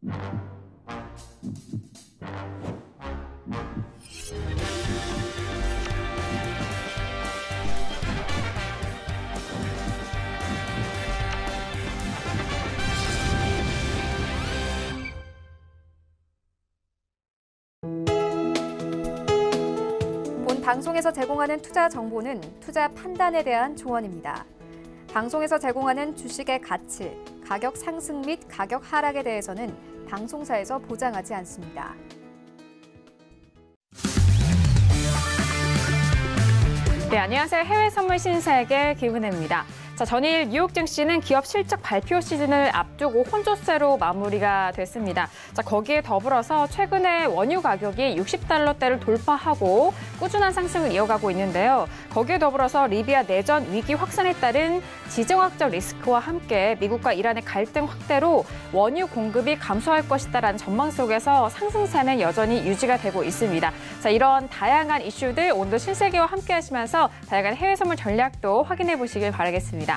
본 방송에서 제공하는 투자 정보는 투자 판단에 대한 조언입니다. 방송에서 제공하는 주식의 가치, 가격 상승 및 가격 하락에 대해서는 방송사에서 보장하지 않습니다. 네, 안녕하세요. 해외 선물 신사에게 김은혜입니다. 자, 전일 뉴욕 증시는 기업 실적 발표 시즌을 앞두고 혼조세로 마무리가 됐습니다. 자, 거기에 더불어서 최근에 원유 가격이 $60대를 돌파하고 꾸준한 상승을 이어가고 있는데요. 거기에 더불어서 리비아 내전 위기 확산에 따른 지정학적 리스크와 함께 미국과 이란의 갈등 확대로 원유 공급이 감소할 것이다라는 전망 속에서 상승세는 여전히 유지가 되고 있습니다. 자, 이런 다양한 이슈들 오늘도 신세계와 함께 하시면서 다양한 해외 선물 전략도 확인해 보시길 바라겠습니다.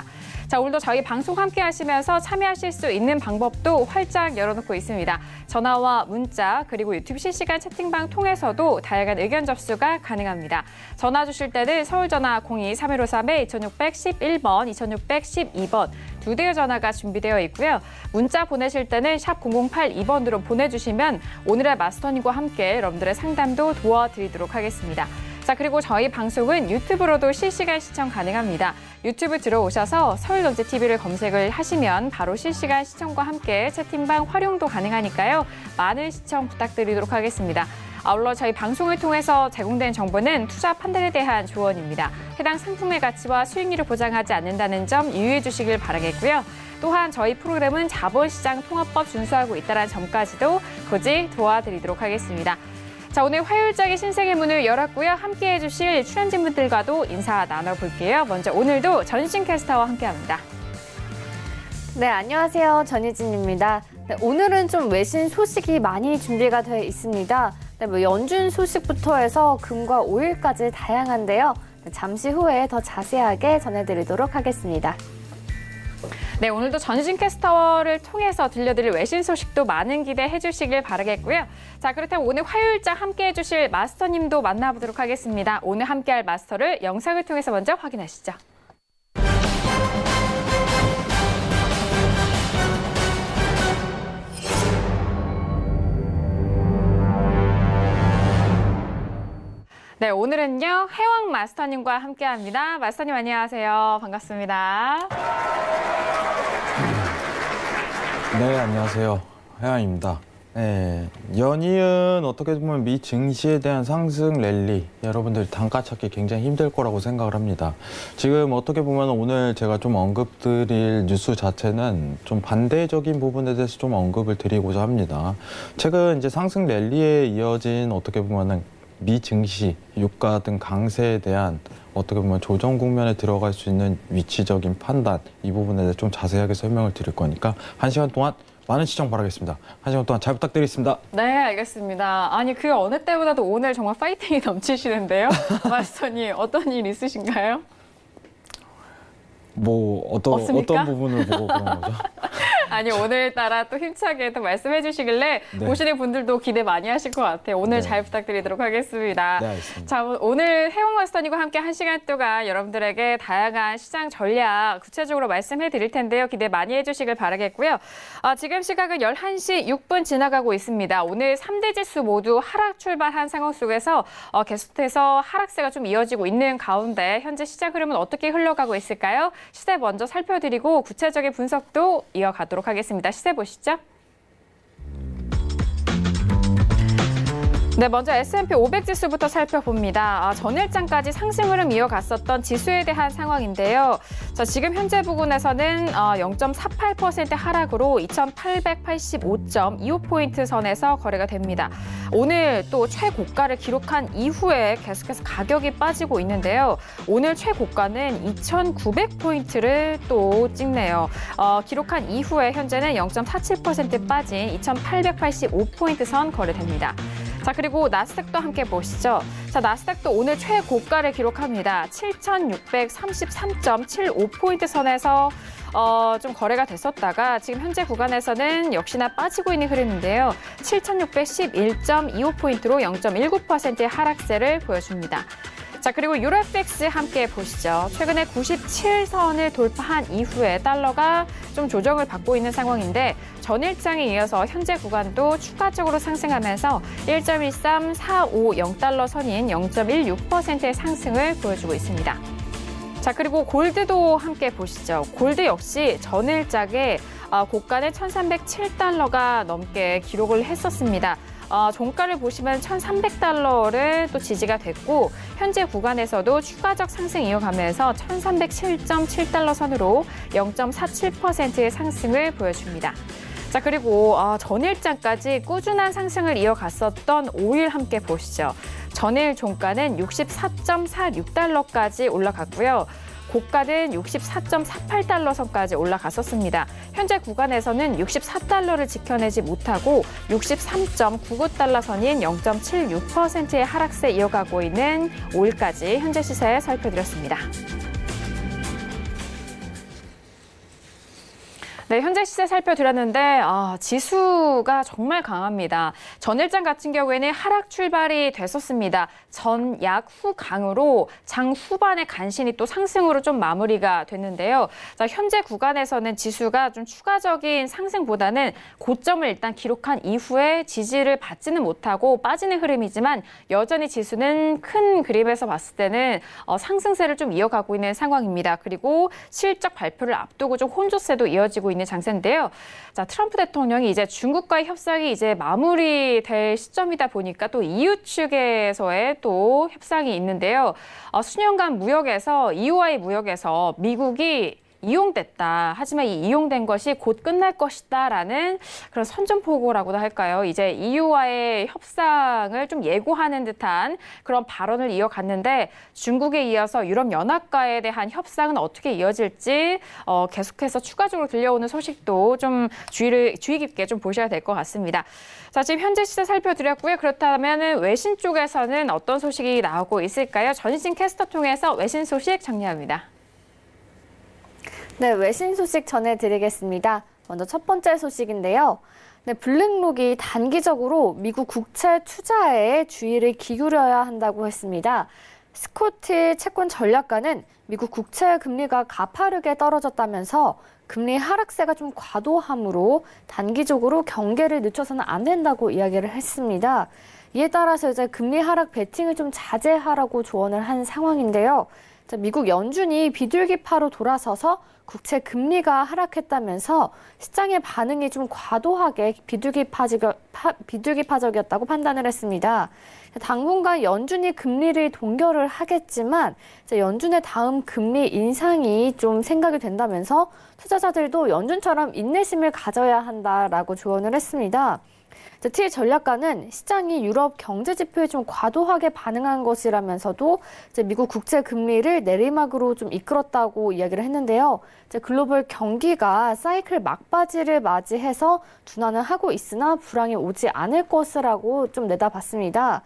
자, 오늘도 저희 방송 함께 하시면서 참여하실 수 있는 방법도 활짝 열어놓고 있습니다. 전화와 문자 그리고 유튜브 실시간 채팅방 통해서도 다양한 의견 접수가 가능합니다. 전화 주실 때는 서울전화 02-3153-2611번, 2612번 두 대의 전화가 준비되어 있고요. 문자 보내실 때는 샵 0082번으로 보내주시면 오늘의 마스터님과 함께 여러분들의 상담도 도와드리도록 하겠습니다. 자, 그리고 저희 방송은 유튜브로도 실시간 시청 가능합니다. 유튜브 들어오셔서 서울경제TV를 검색을 하시면 바로 실시간 시청과 함께 채팅방 활용도 가능하니까요. 많은 시청 부탁드리도록 하겠습니다. 아울러 저희 방송을 통해서 제공된 정보는 투자 판단에 대한 조언입니다. 해당 상품의 가치와 수익률을 보장하지 않는다는 점 유의해 주시길 바라겠고요. 또한 저희 프로그램은 자본시장 통합법 준수하고 있다는 점까지도 굳이 도와드리도록 하겠습니다. 자, 오늘 화요일장의 신세계 문을 열었고요. 함께해 주실 출연진분들과도 인사 나눠볼게요. 먼저 오늘도 전유진 캐스터와 함께합니다. 네, 안녕하세요. 전유진입니다. 네, 오늘은 좀 외신 소식이 많이 준비가 되어 있습니다. 네, 연준 소식부터 해서 금과 오일까지 다양한데요. 네, 잠시 후에 더 자세하게 전해드리도록 하겠습니다. 네, 오늘도 전유진 캐스터를 통해서 들려드릴 외신 소식도 많은 기대해 주시길 바라겠고요. 자, 그렇다면 오늘 화요일장 함께해 주실 마스터님도 만나보도록 하겠습니다. 오늘 함께할 마스터를 영상을 통해서 먼저 확인하시죠. 네, 오늘은요, 해왕 마스터님과 함께합니다. 마스터님 안녕하세요. 반갑습니다. 네, 안녕하세요. 해왕입니다. 네, 연이은 어떻게 보면 미 증시에 대한 상승 랠리, 여러분들 단가 찾기 굉장히 힘들 거라고 생각을 합니다. 지금 어떻게 보면 오늘 제가 좀 언급드릴 뉴스 자체는 좀 반대적인 부분에 대해서 좀 언급을 드리고자 합니다. 최근 이제 상승 랠리에 이어진 어떻게 보면은 미 증시, 유가 등 강세에 대한 어떻게 보면 조정 국면에 들어갈 수 있는 위치적인 판단, 이 부분에 대해 좀 자세하게 설명을 드릴 거니까 1시간 동안 많은 시청 바라겠습니다. 1시간 동안 잘 부탁드리겠습니다. 네, 알겠습니다. 아니, 그 어느 때보다도 오늘 정말 파이팅이 넘치시는데요. 마스터님, 어떤 일 있으신가요? 뭐 어떤 부분을 보고 그런 거죠? 아니, 오늘따라 또 힘차게 또 말씀해 주시길래 네. 보시는 분들도 기대 많이 하실 것 같아요. 오늘 네. 잘 부탁드리도록 하겠습니다. 네, 알겠습니다. 자, 오늘 해왕 마스터님과 함께 1시간 동안 여러분들에게 다양한 시장 전략 구체적으로 말씀해 드릴 텐데요. 기대 많이 해주시길 바라겠고요. 지금 시각은 11시 6분 지나가고 있습니다. 오늘 3대 지수 모두 하락 출발한 상황 속에서 계속해서 하락세가 좀 이어지고 있는 가운데 현재 시장 흐름은 어떻게 흘러가고 있을까요? 시세 먼저 살펴드리고 구체적인 분석도 이어가도록 하겠습니다. 시세 보시죠. 네, 먼저 S&P 500 지수부터 살펴봅니다. 전일장까지 상승 흐름 이어갔었던 지수에 대한 상황인데요. 자, 지금 현재 부근에서는 0.48% 하락으로 2,885.25포인트 선에서 거래가 됩니다. 오늘 또 최고가를 기록한 이후에 계속해서 가격이 빠지고 있는데요. 오늘 최고가는 2,900포인트를 또 찍네요. 기록한 이후에 현재는 0.47% 빠진 2,885포인트 선 거래됩니다. 자, 그리고 나스닥도 함께 보시죠. 자, 나스닥도 오늘 최고가를 기록합니다. 7,633.75포인트 선에서 좀 거래가 됐었다가 지금 현재 구간에서는 역시나 빠지고 있는 흐름인데요. 7,611.25포인트로 0.19%의 하락세를 보여줍니다. 자, 그리고 유로 FX 함께 보시죠. 최근에 97선을 돌파한 이후에 달러가 좀 조정을 받고 있는 상황인데 전일장에 이어서 현재 구간도 추가적으로 상승하면서 1.13450달러 선인 0.16%의 상승을 보여주고 있습니다. 자, 그리고 골드도 함께 보시죠. 골드 역시 전일장에 고가는 1,307달러가 넘게 기록을 했었습니다. 종가를 보시면 1,300달러를 또 지지가 됐고 현재 구간에서도 추가적 상승 이어가면서 1,307.7달러 선으로 0.47%의 상승을 보여줍니다. 자, 그리고 전일장까지 꾸준한 상승을 이어갔었던 오일 함께 보시죠. 전일 종가는 64.46달러까지 올라갔고요. 고가는 64.48달러 선까지 올라갔었습니다. 현재 구간에서는 64달러를 지켜내지 못하고 63.99달러 선인 0.76%의 하락세 이어가고 있는 오일까지 현재 시세 살펴드렸습니다. 네, 현재 시세 살펴드렸는데 지수가 정말 강합니다. 전일장 같은 경우에는 하락 출발이 됐었습니다. 전약 후강으로 장 후반에 간신히 또 상승으로 좀 마무리가 됐는데요. 자, 현재 구간에서는 지수가 좀 추가적인 상승보다는 고점을 일단 기록한 이후에 지지를 받지는 못하고 빠지는 흐름이지만 여전히 지수는 큰 그림에서 봤을 때는 상승세를 좀 이어가고 있는 상황입니다. 그리고 실적 발표를 앞두고 좀 혼조세도 이어지고 있는 장세인데요. 자, 트럼프 대통령이 이제 중국과의 협상이 이제 마무리될 시점이다 보니까 또 EU 측에서의 또 협상이 있는데요. 수년간 무역에서 EU와의 무역에서 미국이 이용됐다. 하지만 이 이용된 것이 곧 끝날 것이다라는 그런 선전포고라고도 할까요? 이제 EU와의 협상을 좀 예고하는 듯한 그런 발언을 이어갔는데 중국에 이어서 유럽연합과에 대한 협상은 어떻게 이어질지 계속해서 추가적으로 들려오는 소식도 좀 주의 깊게 좀 보셔야 될 것 같습니다. 자, 지금 현재 시세 살펴드렸고요. 그렇다면 외신 쪽에서는 어떤 소식이 나오고 있을까요? 전희진 캐스터 통해서 외신 소식 정리합니다. 네, 외신 소식 전해드리겠습니다. 먼저 첫 번째 소식인데요. 네, 블랙록이 단기적으로 미국 국채 투자에 주의를 기울여야 한다고 했습니다. 스코티 채권 전략가는 미국 국채 금리가 가파르게 떨어졌다면서 금리 하락세가 좀 과도함으로 단기적으로 경계를 늦춰서는 안 된다고 이야기를 했습니다. 이에 따라서 이제 금리 하락 베팅을 좀 자제하라고 조언을 한 상황인데요. 자, 미국 연준이 비둘기파로 돌아서서 국채 금리가 하락했다면서 시장의 반응이 좀 과도하게 비둘기파적이었다고 판단을 했습니다. 당분간 연준이 금리를 동결을 하겠지만 연준의 다음 금리 인상이 좀 생각이 된다면서 투자자들도 연준처럼 인내심을 가져야 한다라고 조언을 했습니다. 티 전략가는 시장이 유럽 경제 지표에 좀 과도하게 반응한 것이라면서도 미국 국채 금리를 내리막으로 좀 이끌었다고 이야기를 했는데요. 글로벌 경기가 사이클 막바지를 맞이해서 둔화는 하고 있으나 불황이 오지 않을 것이라고 좀 내다봤습니다.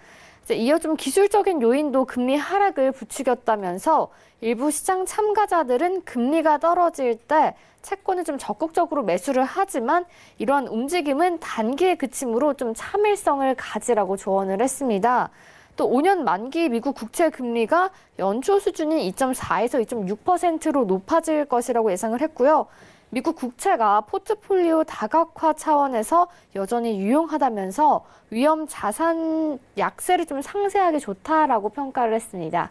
이어 좀 기술적인 요인도 금리 하락을 부추겼다면서 일부 시장 참가자들은 금리가 떨어질 때 채권을 좀 적극적으로 매수를 하지만 이러한 움직임은 단기의 그침으로 좀 참을성을 가지라고 조언을 했습니다. 또 5년 만기 미국 국채 금리가 연초 수준인 2.4에서 2.6%로 높아질 것이라고 예상을 했고요. 미국 국채가 포트폴리오 다각화 차원에서 여전히 유용하다면서 위험 자산 약세를 좀 상쇄하기 좋다라고 평가를 했습니다.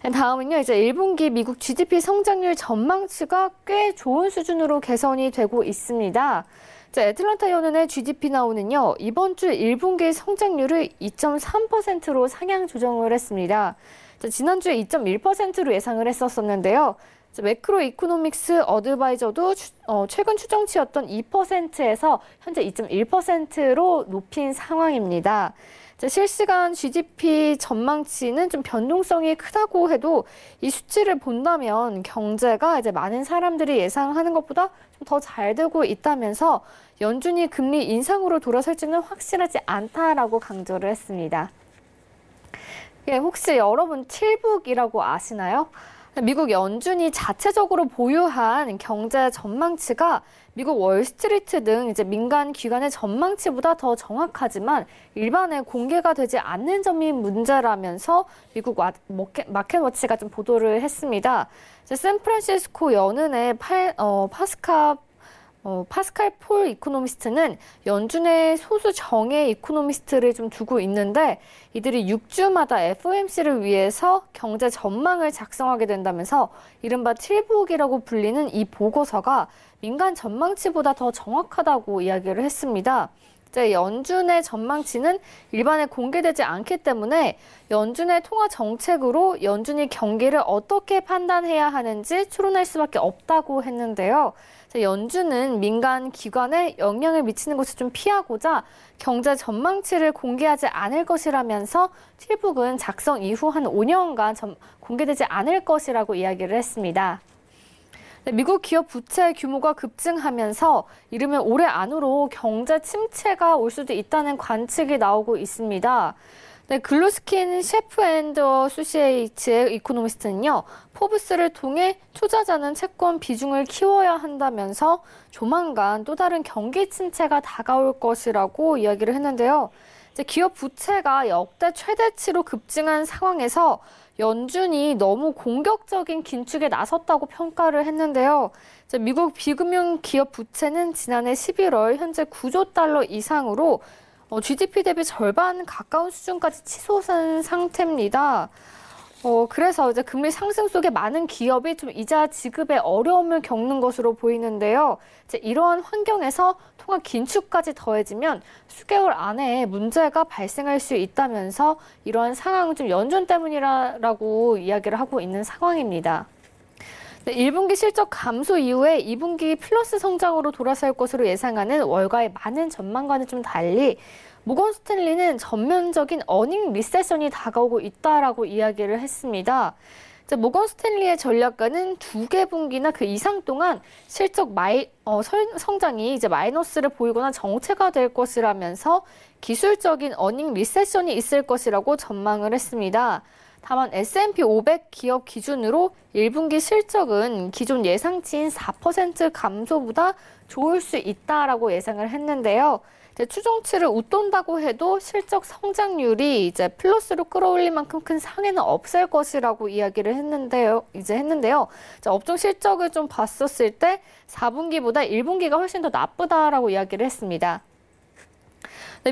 다음은요, 이제 1분기 미국 GDP 성장률 전망치가 꽤 좋은 수준으로 개선이 되고 있습니다. 자, 애틀랜타 연은의 GDP 나오는요, 이번 주 1분기 성장률을 2.3%로 상향 조정을 했습니다. 자, 지난주에 2.1%로 예상을 했었는데요. 매크로 이코노믹스 어드바이저도 최근 추정치였던 2%에서 현재 2.1%로 높인 상황입니다. 실시간 GDP 전망치는 좀 변동성이 크다고 해도 이 수치를 본다면 경제가 이제 많은 사람들이 예상하는 것보다 좀 더 잘 되고 있다면서 연준이 금리 인상으로 돌아설지는 확실하지 않다라고 강조를 했습니다. 예, 혹시 여러분 틸북이라고 아시나요? 미국 연준이 자체적으로 보유한 경제 전망치가 미국 월스트리트 등 이제 민간 기관의 전망치보다 더 정확하지만 일반에 공개가 되지 않는 점이 문제라면서 미국 마켓워치가 좀 보도를 했습니다. 이제 샌프란시스코 연은의 파스칼 폴 이코노미스트는 연준의 소수 정예 이코노미스트를 좀 두고 있는데 이들이 6주마다 FOMC를 위해서 경제 전망을 작성하게 된다면서 이른바 틸북이라고 불리는 이 보고서가 민간 전망치보다 더 정확하다고 이야기를 했습니다. 이제 연준의 전망치는 일반에 공개되지 않기 때문에 연준의 통화 정책으로 연준이 경기를 어떻게 판단해야 하는지 추론할 수밖에 없다고 했는데요. 연준은 민간 기관에 영향을 미치는 것을 좀 피하고자 경제 전망치를 공개하지 않을 것이라면서 틸북은 작성 이후 한 5년간 공개되지 않을 것이라고 이야기를 했습니다. 미국 기업 부채 규모가 급증하면서 이르면 올해 안으로 경제 침체가 올 수도 있다는 관측이 나오고 있습니다. 글로스킨 셰프앤더소시에이츠의 이코노미스트는요, 포브스를 통해 투자자는 채권 비중을 키워야 한다면서 조만간 또 다른 경기 침체가 다가올 것이라고 이야기를 했는데요. 이제 기업 부채가 역대 최대치로 급증한 상황에서 연준이 너무 공격적인 긴축에 나섰다고 평가를 했는데요. 이제 미국 비금융 기업 부채는 지난해 11월 현재 9조 달러 이상으로 GDP 대비 절반 가까운 수준까지 치솟은 상태입니다. 그래서 이제 금리 상승 속에 많은 기업이 좀 이자 지급에 어려움을 겪는 것으로 보이는데요. 이제 이러한 환경에서 통화 긴축까지 더해지면 수개월 안에 문제가 발생할 수 있다면서 이러한 상황은 좀 연준 때문이라고 이야기를 하고 있는 상황입니다. 1분기 실적 감소 이후에 2분기 플러스 성장으로 돌아설 것으로 예상하는 월가의 많은 전망과는 좀 달리 모건 스탠리는 전면적인 어닝 리세션이 다가오고 있다라고 이야기를 했습니다. 모건 스탠리의 전략가는 2개 분기나 그 이상 동안 실적 성장이 이제 마이너스를 보이거나 정체가 될 것이라면서 기술적인 어닝 리세션이 있을 것이라고 전망을 했습니다. 다만 S&P 500 기업 기준으로 1분기 실적은 기존 예상치인 4% 감소보다 좋을 수 있다라고 예상을 했는데요. 추정치를 웃돈다고 해도 실적 성장률이 이제 플러스로 끌어올릴 만큼 큰 상해는 없을 것이라고 이야기를 했는데요. 업종 실적을 좀 봤었을 때 4분기보다 1분기가 훨씬 더 나쁘다라고 이야기를 했습니다.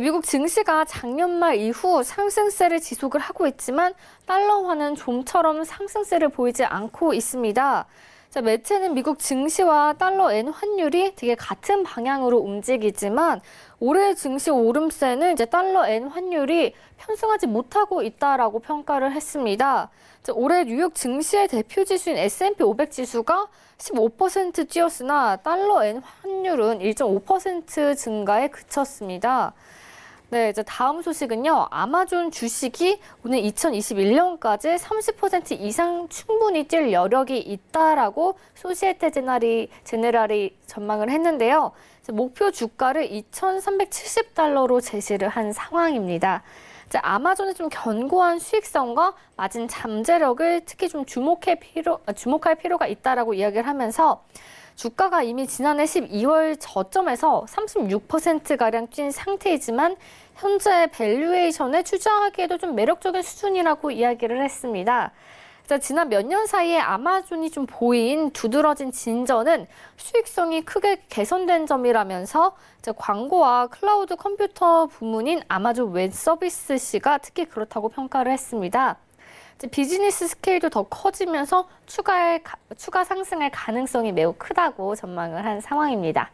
미국 증시가 작년 말 이후 상승세를 지속을 하고 있지만 달러화는 좀처럼 상승세를 보이지 않고 있습니다. 매체는 미국 증시와 달러 엔 환율이 되게 같은 방향으로 움직이지만 올해 증시 오름세는 이제 달러 엔 환율이 편승하지 못하고 있다라고 평가를 했습니다. 올해 뉴욕 증시의 대표 지수인 S&P 500 지수가 15% 뛰었으나 달러 엔 환율은 1.5% 증가에 그쳤습니다. 네, 이제 다음 소식은요. 아마존 주식이 오늘 2021년까지 30% 이상 충분히 뛸 여력이 있다라고 소시에테 제네랄이 전망을 했는데요. 목표 주가를 2,370달러로 제시를 한 상황입니다. 아마존의 좀 견고한 수익성과 마진 잠재력을 특히 좀 주목할 필요가 있다라고 이야기를 하면서 주가가 이미 지난해 12월 저점에서 36%가량 뛴 상태이지만 현재 밸류에이션에 투자하기에도 좀 매력적인 수준이라고 이야기를 했습니다. 지난 몇 년 사이에 아마존이 좀 보인 두드러진 진전은 수익성이 크게 개선된 점이라면서 광고와 클라우드 컴퓨터 부문인 아마존 웹 서비스시가 특히 그렇다고 평가를 했습니다. 비즈니스 스케일도 더 커지면서 추가 상승할 가능성이 매우 크다고 전망을 한 상황입니다.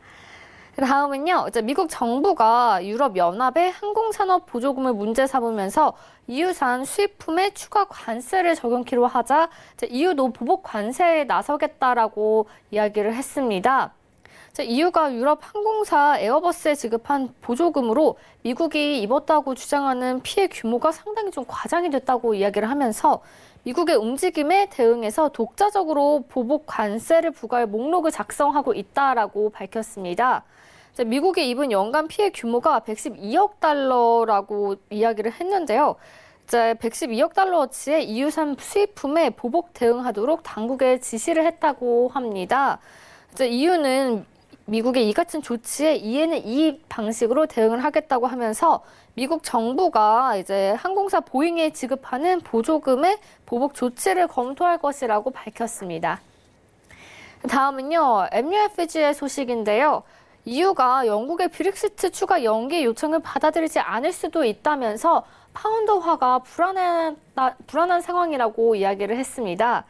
다음은요, 미국 정부가 유럽연합의 항공산업 보조금을 문제 삼으면서 EU산 수입품에 추가 관세를 적용키로 하자 EU도 보복 관세에 나서겠다라고 이야기를 했습니다. EU가 유럽 항공사 에어버스에 지급한 보조금으로 미국이 입었다고 주장하는 피해 규모가 상당히 좀 과장이 됐다고 이야기를 하면서 미국의 움직임에 대응해서 독자적으로 보복 관세를 부과할 목록을 작성하고 있다라고 밝혔습니다. 미국이 입은 연간 피해 규모가 112억 달러라고 이야기를 했는데요. 112억 달러어치의 EU산 수입품에 보복 대응하도록 당국에 지시를 했다고 합니다. EU는 미국의 이 같은 조치에 이에는 이 방식으로 대응을 하겠다고 하면서 미국 정부가 항공사 보잉에 지급하는 보조금의 보복 조치를 검토할 것이라고 밝혔습니다. 다음은요, MUFG의 소식인데요. EU가 영국의 브렉시트 추가 연기 요청을 받아들이지 않을 수도 있다면서 파운드화가 불안한 상황이라고 이야기를 했습니다.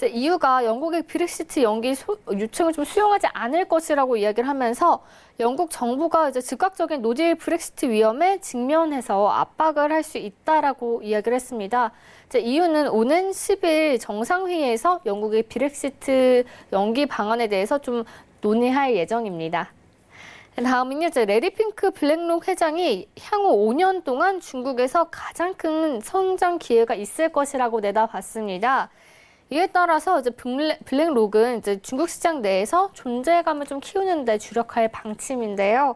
EU가 영국의 브렉시트 연기 요청을 좀 수용하지 않을 것이라고 이야기를 하면서 영국 정부가 즉각적인 노딜 브렉시트 위험에 직면해서 압박을 할 수 있다라고 이야기를 했습니다. EU는 오는 10일 정상회의에서 영국의 브렉시트 연기 방안에 대해서 좀 논의할 예정입니다. 다음은요, 레리 핑크 블랙록 회장이 향후 5년 동안 중국에서 가장 큰 성장 기회가 있을 것이라고 내다봤습니다. 이에 따라서 블랙록은 중국 시장 내에서 존재감을 좀 키우는 데 주력할 방침인데요.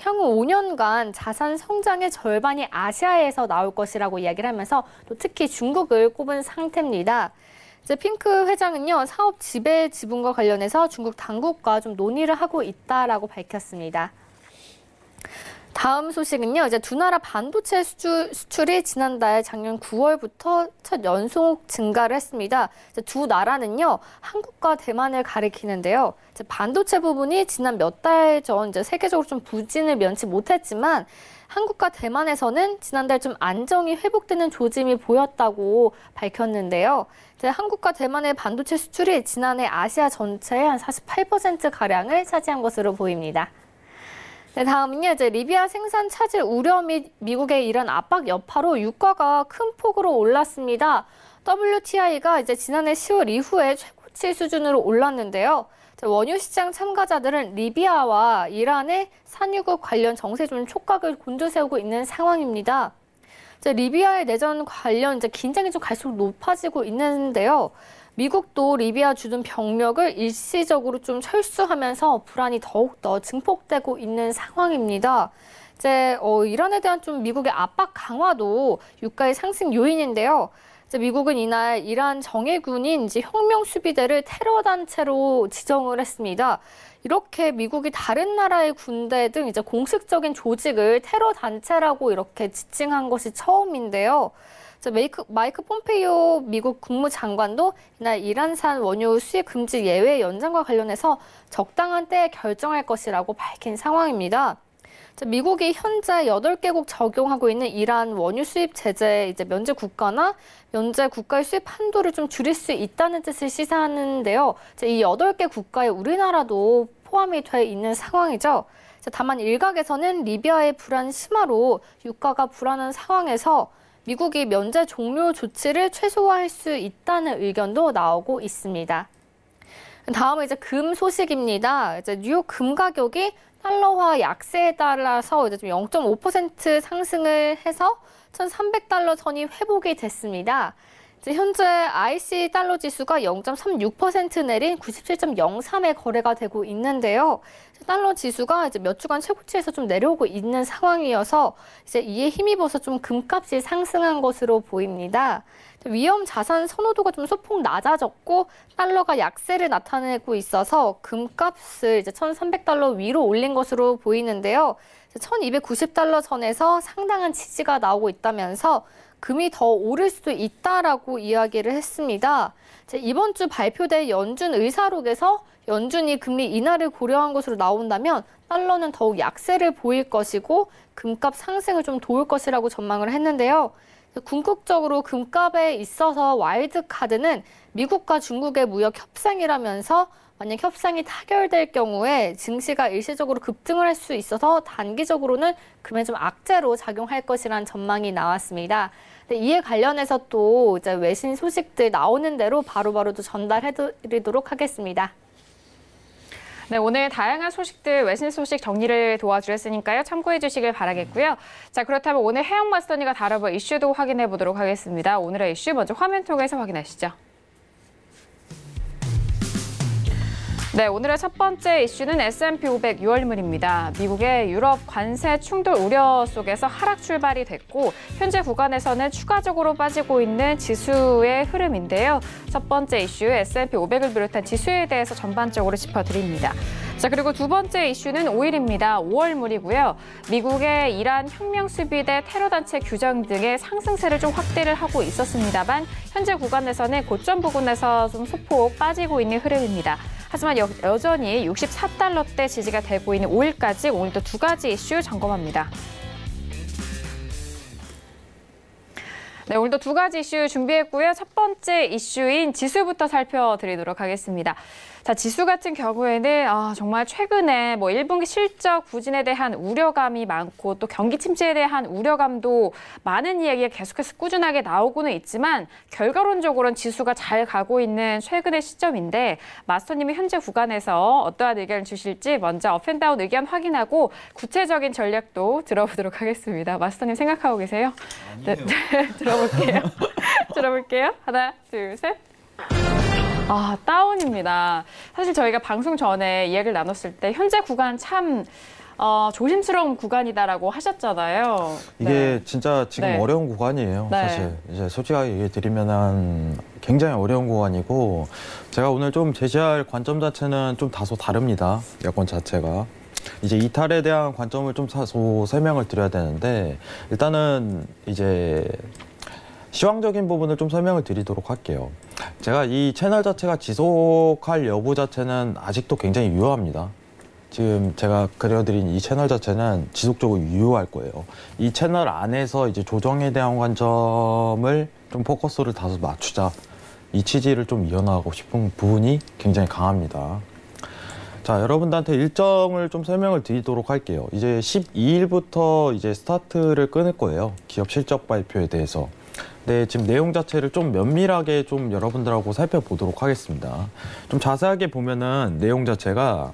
향후 5년간 자산 성장의 절반이 아시아에서 나올 것이라고 이야기를 하면서 또 특히 중국을 꼽은 상태입니다. 핑크 회장은요, 사업 지배 지분과 관련해서 중국 당국과 좀 논의를 하고 있다라고 밝혔습니다. 다음 소식은요, 두 나라 반도체 수출이 지난달 작년 9월부터 첫 연속 증가를 했습니다. 두 나라는요, 한국과 대만을 가리키는데요. 반도체 부분이 지난 몇 달 전 세계적으로 좀 부진을 면치 못했지만 한국과 대만에서는 지난달 좀 안정이 회복되는 조짐이 보였다고 밝혔는데요. 한국과 대만의 반도체 수출이 지난해 아시아 전체의 한 48%가량을 차지한 것으로 보입니다. 다음은요, 리비아 생산 차질 우려 및 미국의 이런 압박 여파로 유가가 큰 폭으로 올랐습니다. WTI가 지난해 10월 이후에 최고치 수준으로 올랐는데요. 원유 시장 참가자들은 리비아와 이란의 산유국 관련 정세 좀 촉각을 곤두세우고 있는 상황입니다. 리비아의 내전 관련 긴장이 좀 갈수록 높아지고 있는데요. 미국도 리비아 주둔 병력을 일시적으로 좀 철수하면서 불안이 더욱더 증폭되고 있는 상황입니다. 이란에 대한 좀 미국의 압박 강화도 유가의 상승 요인인데요. 미국은 이날 이란 정예군인 혁명수비대를 테러 단체로 지정을 했습니다. 이렇게 미국이 다른 나라의 군대 등 공식적인 조직을 테러 단체라고 이렇게 지칭한 것이 처음인데요. 마이크 폼페이오 미국 국무장관도 이날 이란산 원유 수입 금지 예외 연장과 관련해서 적당한 때에 결정할 것이라고 밝힌 상황입니다. 미국이 현재 8개국 적용하고 있는 이란 원유 수입 제재 면제 국가나 면제 국가의 수입 한도를 좀 줄일 수 있다는 뜻을 시사하는데요. 이 8개 국가에 우리나라도 포함이 돼 있는 상황이죠. 다만 일각에서는 리비아의 불안 심화로 유가가 불안한 상황에서 미국이 면제 종료 조치를 최소화할 수 있다는 의견도 나오고 있습니다. 다음은 금 소식입니다. 뉴욕 금 가격이 달러화 약세에 따라서 좀 0.5% 상승을 해서 1,300달러 선이 회복이 됐습니다. 현재 IC 달러 지수가 0.36% 내린 97.03에 거래가 되고 있는데요. 달러 지수가 몇 주간 최고치에서 좀 내려오고 있는 상황이어서 이에 힘입어서 좀 금값이 상승한 것으로 보입니다. 위험 자산 선호도가 좀 소폭 낮아졌고 달러가 약세를 나타내고 있어서 금값을 1,300달러 위로 올린 것으로 보이는데요. 1,290달러 선에서 상당한 지지가 나오고 있다면서 금이 더 오를 수도 있다라고 이야기를 했습니다. 이번 주 발표될 연준 의사록에서 연준이 금리 인하를 고려한 것으로 나온다면 달러는 더욱 약세를 보일 것이고 금값 상승을 좀 도울 것이라고 전망을 했는데요. 궁극적으로 금값에 있어서 와일드카드는 미국과 중국의 무역 협상이라면서 만약 협상이 타결될 경우에 증시가 일시적으로 급등을 할 수 있어서 단기적으로는 금에 좀 악재로 작용할 것이라는 전망이 나왔습니다. 이에 관련해서 또 외신 소식들 나오는 대로 바로바로 또 전달해드리도록 하겠습니다. 네, 오늘 다양한 소식들, 외신 소식 정리를 도와드렸으니까요. 참고해 주시길 바라겠고요. 자, 그렇다면 오늘 해영마스터니가 다뤄볼 이슈도 확인해 보도록 하겠습니다. 오늘의 이슈 먼저 화면 통해서 확인하시죠. 네, 오늘의 첫 번째 이슈는 S&P 500 6월물입니다. 미국의 유럽 관세 충돌 우려 속에서 하락 출발이 됐고 현재 구간에서는 추가적으로 빠지고 있는 지수의 흐름인데요. 첫 번째 이슈 S&P 500을 비롯한 지수에 대해서 전반적으로 짚어드립니다. 자, 그리고 두 번째 이슈는 5일입니다. 5월물이고요. 미국의 이란 혁명 수비대 테러 단체 규정 등의 상승세를 좀 확대를 하고 있었습니다만 현재 구간에서는 고점 부근에서 좀 소폭 빠지고 있는 흐름입니다. 하지만 여전히 64달러대 지지가 되고 있는 5일까지 오늘도 두 가지 이슈 점검합니다. 네, 오늘도 두 가지 이슈 준비했고요. 첫 번째 이슈인 지수부터 살펴드리도록 하겠습니다. 자, 지수 같은 경우에는 정말 최근에 1분기 실적 부진에 대한 우려감이 많고 또 경기 침체에 대한 우려감도 많은 이야기가 계속해서 꾸준하게 나오고는 있지만 결과론적으로는 지수가 잘 가고 있는 최근의 시점인데 마스터님이 현재 구간에서 어떠한 의견을 주실지 먼저 업앤다운 의견 확인하고 구체적인 전략도 들어보도록 하겠습니다. 마스터님 생각하고 계세요? 네, 들어볼게요. 들어볼게요. 하나, 둘, 셋. 다운입니다. 사실 저희가 방송 전에 이야기를 나눴을 때 현재 구간 참 조심스러운 구간이다라고 하셨잖아요. 이게 네. 진짜 지금 네. 어려운 구간이에요. 네. 사실 이제 솔직하게 얘기 드리면은 굉장히 어려운 구간이고 제가 오늘 좀 제시할 관점 자체는 좀 다소 다릅니다. 여건 자체가. 이제 이탈에 대한 관점을 좀 다소 설명을 드려야 되는데 일단은 이제 시황적인 부분을 좀 설명을 드리도록 할게요. 제가 이 채널 자체가 지속할 여부 자체는 아직도 굉장히 유효합니다. 지금 제가 그려드린 이 채널 자체는 지속적으로 유효할 거예요. 이 채널 안에서 이제 조정에 대한 관점을 좀 포커스를 다소 맞추자. 이 취지를 좀 이어나가고 싶은 부분이 굉장히 강합니다. 자, 여러분들한테 일정을 좀 설명을 드리도록 할게요. 이제 12일부터 이제 스타트를 끊을 거예요. 기업 실적 발표에 대해서. 네, 지금 내용 자체를 좀 면밀하게 좀 여러분들하고 살펴보도록 하겠습니다. 좀 자세하게 보면은 내용 자체가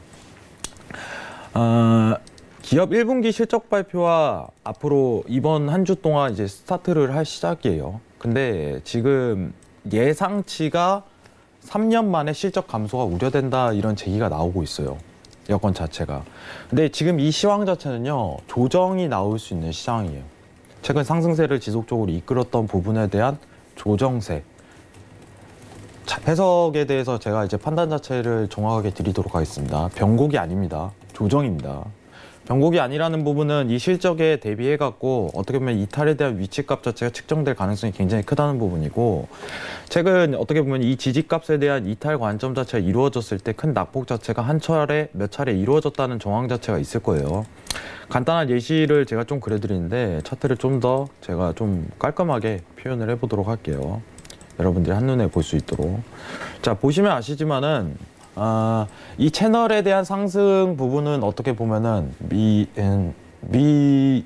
기업 1분기 실적 발표와 앞으로 이번 한 주 동안 이제 스타트를 할 시작이에요. 근데 지금 예상치가 3년 만에 실적 감소가 우려된다 이런 제기가 나오고 있어요. 여건 자체가. 근데 지금 이 시황 자체는요, 조정이 나올 수 있는 시장이에요. 최근 상승세를 지속적으로 이끌었던 부분에 대한 조정세. 해석에 대해서 제가 이제 판단 자체를 정확하게 드리도록 하겠습니다. 변곡이 아닙니다. 조정입니다. 변곡이 아니라는 부분은 이 실적에 대비해갖고 어떻게 보면 이탈에 대한 위치값 자체가 측정될 가능성이 굉장히 크다는 부분이고 최근 어떻게 보면 이 지지값에 대한 이탈 관점 자체가 이루어졌을 때 큰 낙폭 자체가 몇 차례 이루어졌다는 정황 자체가 있을 거예요. 간단한 예시를 제가 좀 그려드리는데 차트를 좀 더 제가 좀 깔끔하게 표현을 해보도록 할게요. 여러분들이 한눈에 볼 수 있도록. 자, 보시면 아시지만은 이 채널에 대한 상승 부분은 어떻게 보면은 미중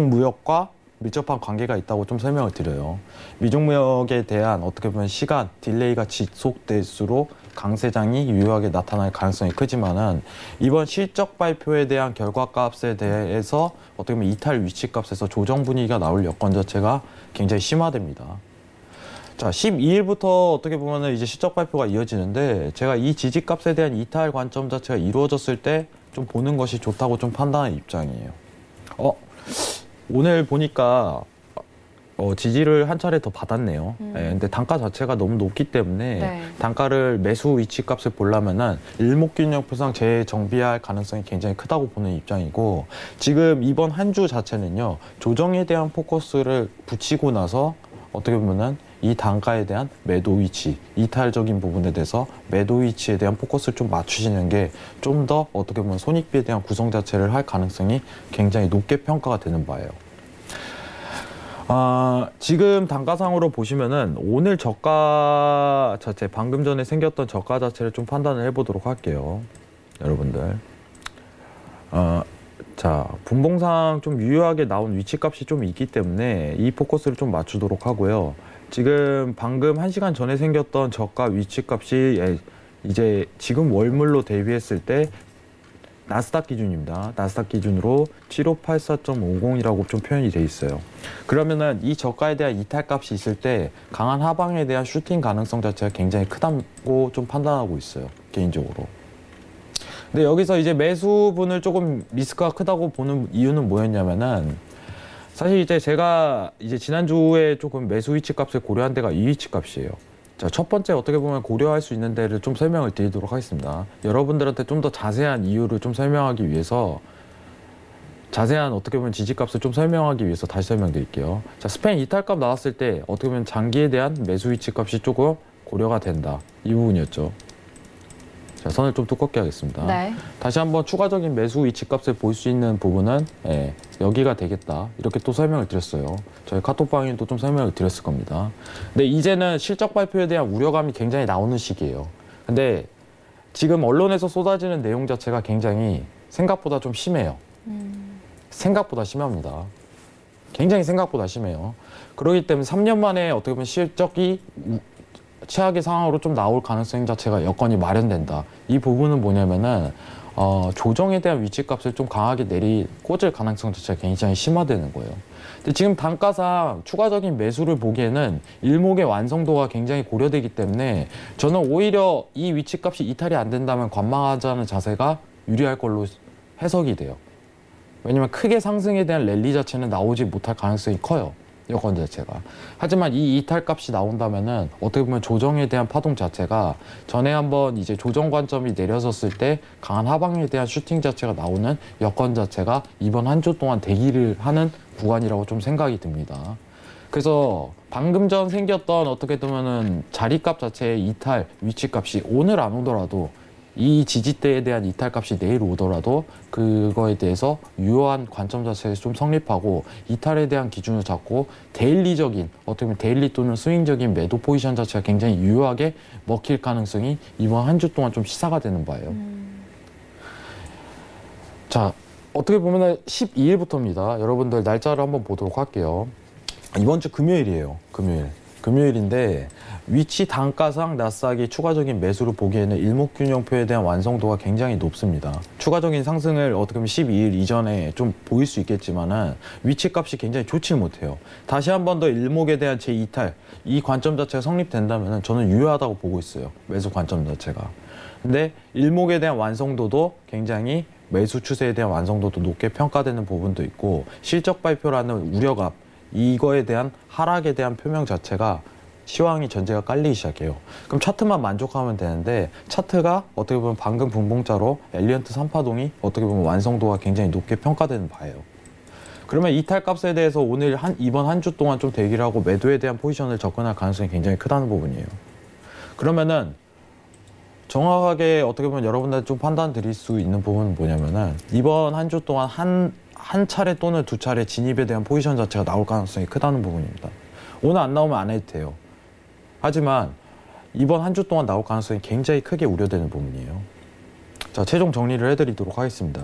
무역과 밀접한 관계가 있다고 좀 설명을 드려요. 미중 무역에 대한 어떻게 보면 시간, 딜레이가 지속될수록 강세장이 유효하게 나타날 가능성이 크지만은 이번 실적 발표에 대한 결과값에 대해서 어떻게 보면 이탈 위치값에서 조정 분위기가 나올 여건 자체가 굉장히 심화됩니다. 자, 12일부터 어떻게 보면은 이제 실적 발표가 이어지는데 제가 이 지지값에 대한 이탈 관점 자체가 이루어졌을 때 좀 보는 것이 좋다고 좀 판단하는 입장이에요. 오늘 보니까 지지를 한 차례 더 받았네요. 네, 근데 단가 자체가 너무 높기 때문에 네. 단가를 매수 위치값을 보려면은 일목균형표상 재정비할 가능성이 굉장히 크다고 보는 입장이고 지금 이번 한 주 자체는요 조정에 대한 포커스를 붙이고 나서 어떻게 보면은 이 단가에 대한 매도 위치, 이탈적인 부분에 대해서 매도 위치에 대한 포커스를 좀 맞추시는 게 좀 더 어떻게 보면 손익비에 대한 구성 자체를 할 가능성이 굉장히 높게 평가가 되는 바예요. 지금 단가상으로 보시면은 오늘 저가 자체, 방금 전에 생겼던 저가 자체를 좀 판단을 해보도록 할게요. 여러분들. 자, 분봉상 좀 유효하게 나온 위치값이 좀 있기 때문에 이 포커스를 좀 맞추도록 하고요. 지금 방금 1시간 전에 생겼던 저가 위치값이 이제 지금 월물로 대비했을 때 나스닥 기준입니다. 나스닥 기준으로 7584.50이라고 좀 표현이 돼 있어요. 그러면은 이 저가에 대한 이탈값이 있을 때 강한 하방에 대한 슈팅 가능성 자체가 굉장히 크다고 좀 판단하고 있어요. 개인적으로. 근데 여기서 이제 매수분을 조금 리스크가 크다고 보는 이유는 뭐였냐면은 사실 이제 제가 이제 지난주에 조금 매수 위치 값을 고려한 데가 이 위치 값이에요. 자, 첫 번째 어떻게 보면 고려할 수 있는 데를 좀 설명을 드리도록 하겠습니다. 여러분들한테 좀 더 자세한 이유를 좀 설명하기 위해서 자세한 어떻게 보면 지지값을 좀 설명하기 위해서 다시 설명드릴게요. 자, 스페인 이탈값 나왔을 때 어떻게 보면 장기에 대한 매수 위치 값이 조금 고려가 된다. 이 부분이었죠. 자, 선을 좀 두껍게 하겠습니다. 네. 다시 한번 추가적인 매수 위치 값을 볼 수 있는 부분은 여기가 되겠다. 이렇게 또 설명을 드렸어요. 저희 카톡방에도 좀 설명을 드렸을 겁니다. 근데 이제는 실적 발표에 대한 우려감이 굉장히 나오는 시기예요. 근데 지금 언론에서 쏟아지는 내용 자체가 굉장히 생각보다 좀 심해요. 생각보다 심합니다. 굉장히 생각보다 심해요. 그렇기 때문에 3년 만에 어떻게 보면 실적이 최악의 상황으로 좀 나올 가능성 자체가 여건이 마련된다. 이 부분은 뭐냐면은 조정에 대한 위치값을 좀 강하게 꽂을 가능성 자체가 굉장히 심화되는 거예요. 근데 지금 단가상 추가적인 매수를 보기에는 일목의 완성도가 굉장히 고려되기 때문에 저는 오히려 이 위치값이 이탈이 안 된다면 관망하자는 자세가 유리할 걸로 해석이 돼요. 왜냐면 크게 상승에 대한 랠리 자체는 나오지 못할 가능성이 커요. 여건 자체가. 하지만 이 이탈값이 나온다면은 어떻게 보면 조정에 대한 파동 자체가 전에 한번 이제 조정 관점이 내려섰을 때 강한 하방에 대한 슈팅 자체가 나오는 여건 자체가 이번 한 주 동안 대기를 하는 구간이라고 좀 생각이 듭니다. 그래서 방금 전 생겼던 어떻게 보면은 자리값 자체의 이탈 위치값이 오늘 안 오더라도 이 지지대에 대한 이탈값이 내일 오더라도 그거에 대해서 유효한 관점 자체에서 좀 성립하고 이탈에 대한 기준을 잡고 데일리적인 어떻게 보면 데일리 또는 스윙적인 매도 포지션 자체가 굉장히 유효하게 먹힐 가능성이 이번 한 주 동안 좀 시사가 되는 바예요. 자, 어떻게 보면 12일부터입니다. 여러분들 날짜를 한번 보도록 할게요. 이번 주 금요일이에요. 금요일인데 위치 단가상 나스닥이 추가적인 매수를 보기에는 일목균형표에 대한 완성도가 굉장히 높습니다. 추가적인 상승을 어떻게 보면 12일 이전에 좀 보일 수 있겠지만은 위치값이 굉장히 좋지 못해요. 다시 한 번 더 일목에 대한 제2탈 이 관점 자체가 성립된다면 저는 유효하다고 보고 있어요. 매수 관점 자체가. 근데 일목에 대한 완성도도 굉장히 매수 추세에 대한 완성도도 높게 평가되는 부분도 있고 실적 발표라는 우려감 이거에 대한 하락에 대한 표명 자체가 시황이 전제가 깔리기 시작해요. 그럼 차트만 만족하면 되는데 차트가 어떻게 보면 방금 분봉자로 엘리언트 3파동이 어떻게 보면 완성도가 굉장히 높게 평가되는 바예요. 그러면 이탈값에 대해서 오늘 이번 한 주 동안 좀 대기를 하고 매도에 대한 포지션을 접근할 가능성이 굉장히 크다는 부분이에요. 그러면은 정확하게 어떻게 보면 여러분들 좀 판단 드릴 수 있는 부분은 뭐냐면은 이번 한 주 동안 한 차례 또는 두 차례 진입에 대한 포지션 자체가 나올 가능성이 크다는 부분입니다. 오늘 안 나오면 안 해도 돼요. 하지만 이번 한 주 동안 나올 가능성이 굉장히 크게 우려되는 부분이에요. 자, 최종 정리를 해드리도록 하겠습니다.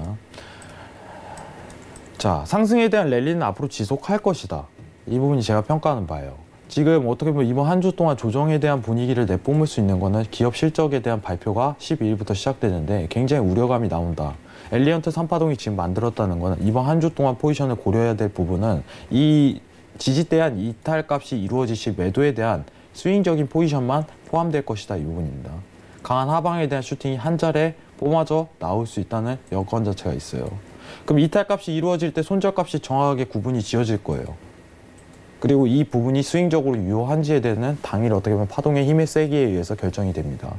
자, 상승에 대한 랠리는 앞으로 지속할 것이다. 이 부분이 제가 평가하는 바예요. 지금 어떻게 보면 이번 한 주 동안 조정에 대한 분위기를 내뿜을 수 있는 거는 기업 실적에 대한 발표가 12일부터 시작되는데 굉장히 우려감이 나온다. 엘리언트 3파동이 지금 만들었다는 거는 이번 한 주 동안 포지션을 고려해야 될 부분은 이 지지대한 이탈값이 이루어지실 매도에 대한 스윙적인 포지션만 포함될 것이다. 이 부분입니다. 강한 하방에 대한 슈팅이 한 자리에 뿜어져 나올 수 있다는 여건 자체가 있어요. 그럼 이탈값이 이루어질 때 손절값이 정확하게 구분이 지어질 거예요. 그리고 이 부분이 스윙적으로 유효한지에 대한 당일 어떻게 보면 파동의 힘의 세기에 의해서 결정이 됩니다.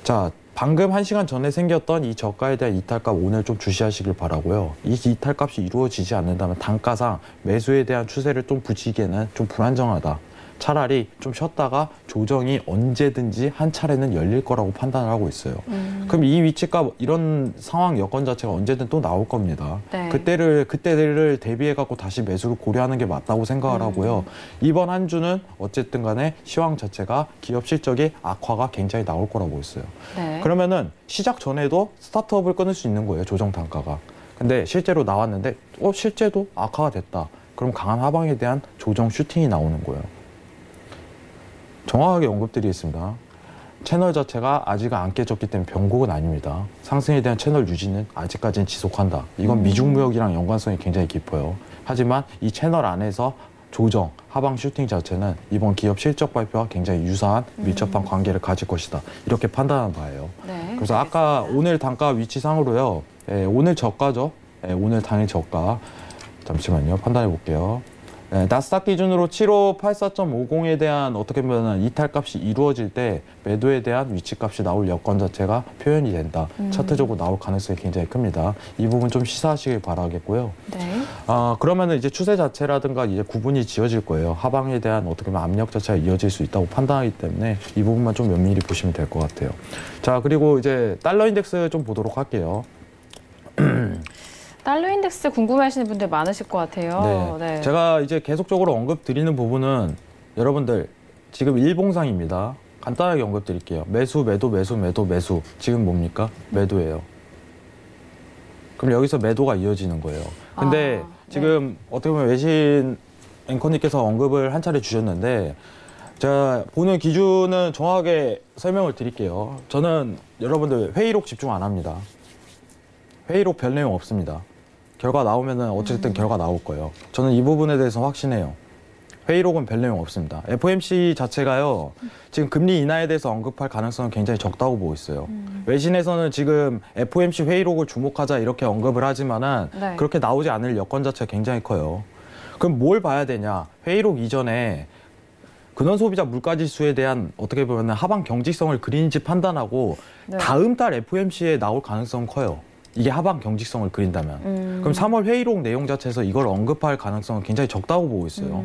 자, 방금 1시간 전에 생겼던 이 저가에 대한 이탈값 오늘 좀 주시하시길 바라고요. 이 이탈값이 이루어지지 않는다면 단가상 매수에 대한 추세를 좀 붙이기에는 좀 불안정하다. 차라리 좀 쉬었다가 조정이 언제든지 한 차례는 열릴 거라고 판단을 하고 있어요. 그럼 이 위치값 이런 상황 여건 자체가 언제든 또 나올 겁니다. 네. 그때를 대비해 갖고 다시 매수를 고려하는 게 맞다고 생각을 하고요. 이번 한 주는 어쨌든 간에 시황 자체가 기업 실적의 악화가 굉장히 나올 거라고 있어요. 네. 그러면은 시작 전에도 스타트업을 끊을 수 있는 거예요. 조정 단가가. 근데 실제로 나왔는데 실제도 악화가 됐다. 그럼 강한 하방에 대한 조정 슈팅이 나오는 거예요. 정확하게 언급드리겠습니다. 채널 자체가 아직 안 깨졌기 때문에 변곡은 아닙니다. 상승에 대한 채널 유지는 아직까지는 지속한다. 이건 미중 무역이랑 연관성이 굉장히 깊어요. 하지만 이 채널 안에서 조정, 하방 슈팅 자체는 이번 기업 실적 발표와 굉장히 유사한 밀접한 관계를 가질 것이다. 이렇게 판단한 바예요. 네, 그래서 아까 알겠습니다. 오늘 단가 위치상으로요. 오늘 저가죠. 오늘 당일 저가. 잠시만요. 판단해 볼게요. 나스닥 기준으로 7584.50에 대한 어떻게 보면 이탈값이 이루어질 때 매도에 대한 위치값이 나올 여건 자체가 표현이 된다. 차트적으로 나올 가능성이 굉장히 큽니다. 이 부분 좀 시사하시길 바라겠고요. 네. 그러면은 이제 추세 자체라든가 이제 구분이 지어질 거예요. 하방에 대한 어떻게 보면 압력 자체가 이어질 수 있다고 판단하기 때문에 이 부분만 좀 면밀히 보시면 될 것 같아요. 자, 그리고 이제 달러 인덱스 좀 보도록 할게요. 달러 인덱스 궁금해하시는 분들 많으실 것 같아요. 네. 제가 이제 계속적으로 언급 드리는 부분은 여러분들 지금 일봉상입니다. 간단하게 언급 드릴게요. 매수, 매도, 매수, 매도, 매수. 지금 뭡니까? 매도예요. 그럼 여기서 매도가 이어지는 거예요. 근데 지금 어떻게 보면 외신 앵커님께서 언급을 한 차례 주셨는데 제가 보는 기준은 정확하게 설명을 드릴게요. 저는 여러분들 회의록 집중 안 합니다. 회의록 별 내용 없습니다. 결과 나오면은 어쨌든 결과 나올 거예요. 저는 이 부분에 대해서 확신해요. 회의록은 별 내용 없습니다. FOMC 자체가요, 지금 금리 인하에 대해서 언급할 가능성은 굉장히 적다고 보고 있어요. 외신에서는 지금 FOMC 회의록을 주목하자 이렇게 언급을 하지만은 네. 그렇게 나오지 않을 여건 자체가 굉장히 커요. 그럼 뭘 봐야 되냐? 회의록 이전에 근원 소비자 물가 지수에 대한 어떻게 보면 하방 경직성을 그리는지 판단하고 네. 다음 달 FOMC에 나올 가능성은 커요. 이게 하방 경직성을 그린다면. 그럼 3월 회의록 내용 자체에서 이걸 언급할 가능성은 굉장히 적다고 보고 있어요.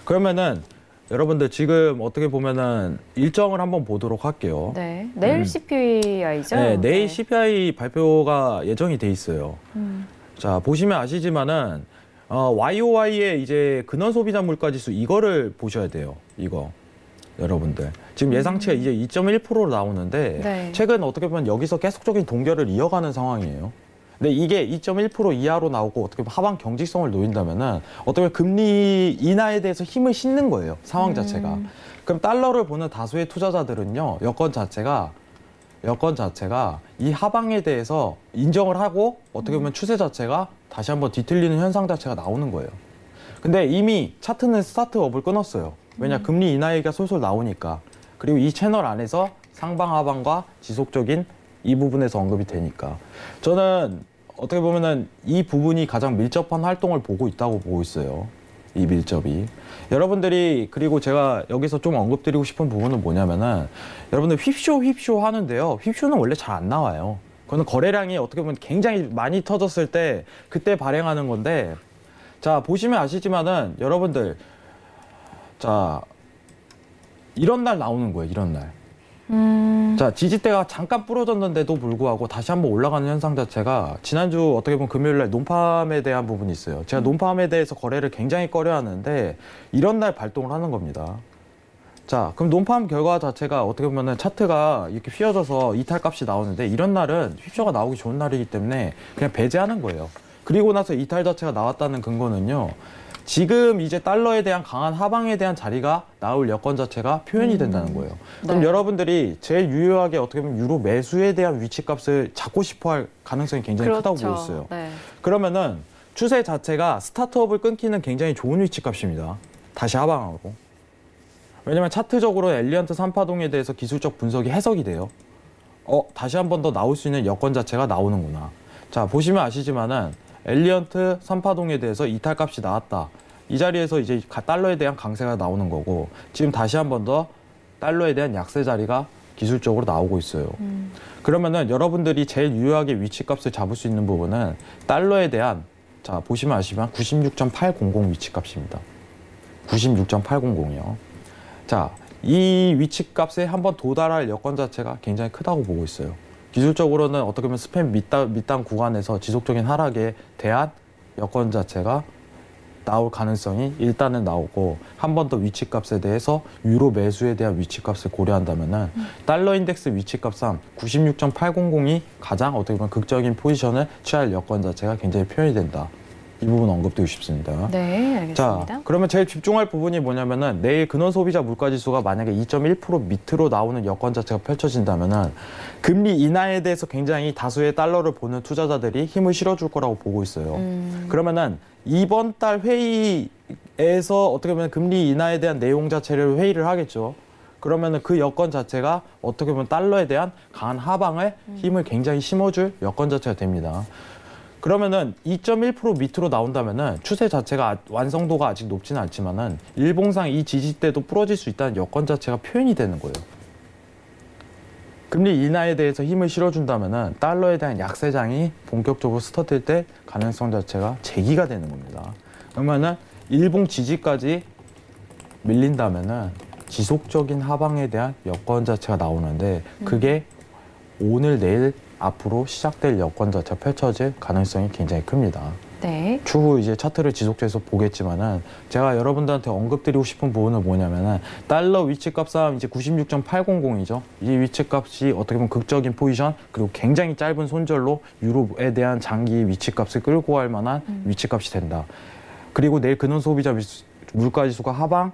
그러면은 여러분들 지금 어떻게 보면은 일정을 한번 보도록 할게요. 네. 내일 CPI죠? 네, 내일 CPI 발표가 예정이 돼 있어요. 자, 보시면 아시지만은 YOY의 이제 근원 소비자 물가 지수 이거를 보셔야 돼요. 이거. 여러분들 지금 예상치가 이제 2.1%로 나오는데 네. 최근 어떻게 보면 여기서 계속적인 동결을 이어가는 상황이에요. 근데 이게 2.1% 이하로 나오고 어떻게 보면 하방 경직성을 놓인다면은 어떻게 보면 금리 인하에 대해서 힘을 싣는 거예요. 상황 자체가. 그럼 달러를 보는 다수의 투자자들은요, 여건 자체가 이 하방에 대해서 인정을 하고 어떻게 보면 추세 자체가 다시 한번 뒤틀리는 현상 자체가 나오는 거예요. 근데 이미 차트는 스타트업을 끊었어요. 왜냐, 금리 인하 얘기가 솔솔 나오니까. 그리고 이 채널 안에서 상방 하방과 지속적인 이 부분에서 언급이 되니까. 저는 어떻게 보면은 이 부분이 가장 밀접한 활동을 보고 있다고 보고 있어요. 이 밀접이. 여러분들이, 그리고 제가 여기서 좀 언급드리고 싶은 부분은 뭐냐면은 여러분들 휩쇼 하는데요. 휩쇼는 원래 잘 안 나와요. 그거는 거래량이 어떻게 보면 굉장히 많이 터졌을 때 그때 발행하는 건데, 자, 보시면 아시지만은 여러분들, 자, 이런 날 나오는 거예요. 이런 날. 자, 지지대가 잠깐 부러졌는데도 불구하고 다시 한번 올라가는 현상 자체가 지난주 어떻게 보면 금요일 날 논팜에 대한 부분이 있어요. 제가 논팜에 대해서 거래를 굉장히 꺼려하는데 이런 날 발동을 하는 겁니다. 자, 그럼 논팜 결과 자체가 어떻게 보면은 차트가 이렇게 휘어져서 이탈값이 나오는데 이런 날은 휩쇼가 나오기 좋은 날이기 때문에 그냥 배제하는 거예요. 그리고 나서 이탈 자체가 나왔다는 근거는요, 지금 이제 달러에 대한 강한 하방에 대한 자리가 나올 여건 자체가 표현이 된다는 거예요. 그럼 네. 여러분들이 제일 유효하게 어떻게 보면 유로 매수에 대한 위치값을 잡고 싶어 할 가능성이 굉장히 크다고 보고 있어요. 네. 그러면은 추세 자체가 스타트업을 끊기는 굉장히 좋은 위치값입니다. 다시 하방하고. 왜냐면 차트적으로 엘리언트 3파동에 대해서 기술적 분석이 해석이 돼요. 다시 한 번 더 나올 수 있는 여건 자체가 나오는구나. 자, 보시면 아시지만은 엘리언트 3파동에 대해서 이탈값이 나왔다. 이 자리에서 이제 달러에 대한 강세가 나오는 거고, 지금 다시 한 번 더 달러에 대한 약세 자리가 기술적으로 나오고 있어요. 그러면은 여러분들이 제일 유효하게 위치값을 잡을 수 있는 부분은 달러에 대한, 자, 보시면 아시지만 96.800 위치값입니다. 96.800이요. 자, 이 위치값에 한번 도달할 여건 자체가 굉장히 크다고 보고 있어요. 기술적으로는 어떻게 보면 스팸 밑단 구간에서 지속적인 하락에 대한 여건 자체가 나올 가능성이 일단은 나오고, 한 번 더 위치값에 대해서 유로 매수에 대한 위치값을 고려한다면은 달러 인덱스 위치값상 96.800이 가장 어떻게 보면 극적인 포지션을 취할 여건 자체가 굉장히 표현이 된다. 이 부분 언급드리고 싶습니다. 네, 알겠습니다. 자, 그러면 제일 집중할 부분이 뭐냐면은 내일 근원 소비자 물가 지수가 만약에 2.1% 밑으로 나오는 여건 자체가 펼쳐진다면은 금리 인하에 대해서 굉장히 다수의 달러를 보는 투자자들이 힘을 실어줄 거라고 보고 있어요. 그러면은 이번 달 회의 FOMC에서 어떻게 보면 금리 인하에 대한 내용 자체를 회의를 하겠죠. 그러면은 그 여건 자체가 어떻게 보면 달러에 대한 강한 하방에 힘을 굉장히 심어줄 여건 자체가 됩니다. 그러면은 2.1% 밑으로 나온다면은 추세 자체가 완성도가 아직 높지는 않지만은 일봉상 이 지지대도 부러질 수 있다는 여건 자체가 표현이 되는 거예요. 금리 인하에 대해서 힘을 실어준다면은 달러에 대한 약세장이 본격적으로 스타트할 때 가능성 자체가 제기가 되는 겁니다. 그러면은 일봉 지지까지 밀린다면은 지속적인 하방에 대한 여건 자체가 나오는데 그게 오늘 내일 앞으로 시작될 여건 자체가 펼쳐질 가능성이 굉장히 큽니다. 네. 추후 이제 차트를 지속해서 보겠지만은 제가 여러분들한테 언급드리고 싶은 부분은 뭐냐면은 달러 위치값상 이제 96.800이죠. 이 위치값이 어떻게 보면 극적인 포지션 그리고 굉장히 짧은 손절로 유로에 대한 장기 위치값을 끌고 갈 만한 위치값이 된다. 그리고 내일 근원 소비자 물가지수가 하방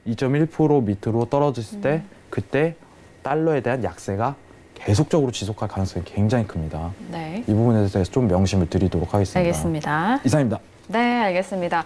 2.1% 밑으로 떨어졌을 때 그때 달러에 대한 약세가 계속적으로 지속할 가능성이 굉장히 큽니다. 네. 이 부분에 대해서 좀 명심을 드리도록 하겠습니다. 알겠습니다. 이상입니다. 네, 알겠습니다.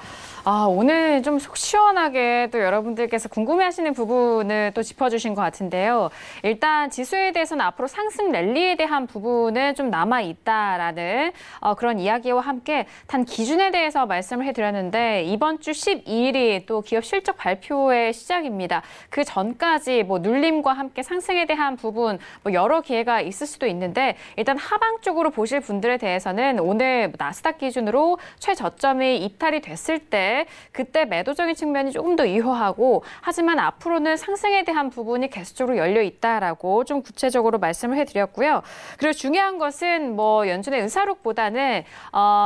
오늘 좀 속 시원하게 또 여러분들께서 궁금해하시는 부분을 또 짚어주신 것 같은데요. 일단 지수에 대해서는 앞으로 상승 랠리에 대한 부분은 좀 남아있다라는 그런 이야기와 함께 단 기준에 대해서 말씀을 해드렸는데 이번 주 12일이 또 기업 실적 발표의 시작입니다. 그 전까지 뭐 눌림과 함께 상승에 대한 부분 뭐 여러 기회가 있을 수도 있는데 일단 하방 쪽으로 보실 분들에 대해서는 오늘 나스닥 기준으로 최저점이 이탈이 됐을 때 그때 매도적인 측면이 조금 더 유효하고 하지만 앞으로는 상승에 대한 부분이 계속적으로 열려 있다라고 좀 구체적으로 말씀을 해드렸고요. 그리고 중요한 것은 뭐 연준의 의사록보다는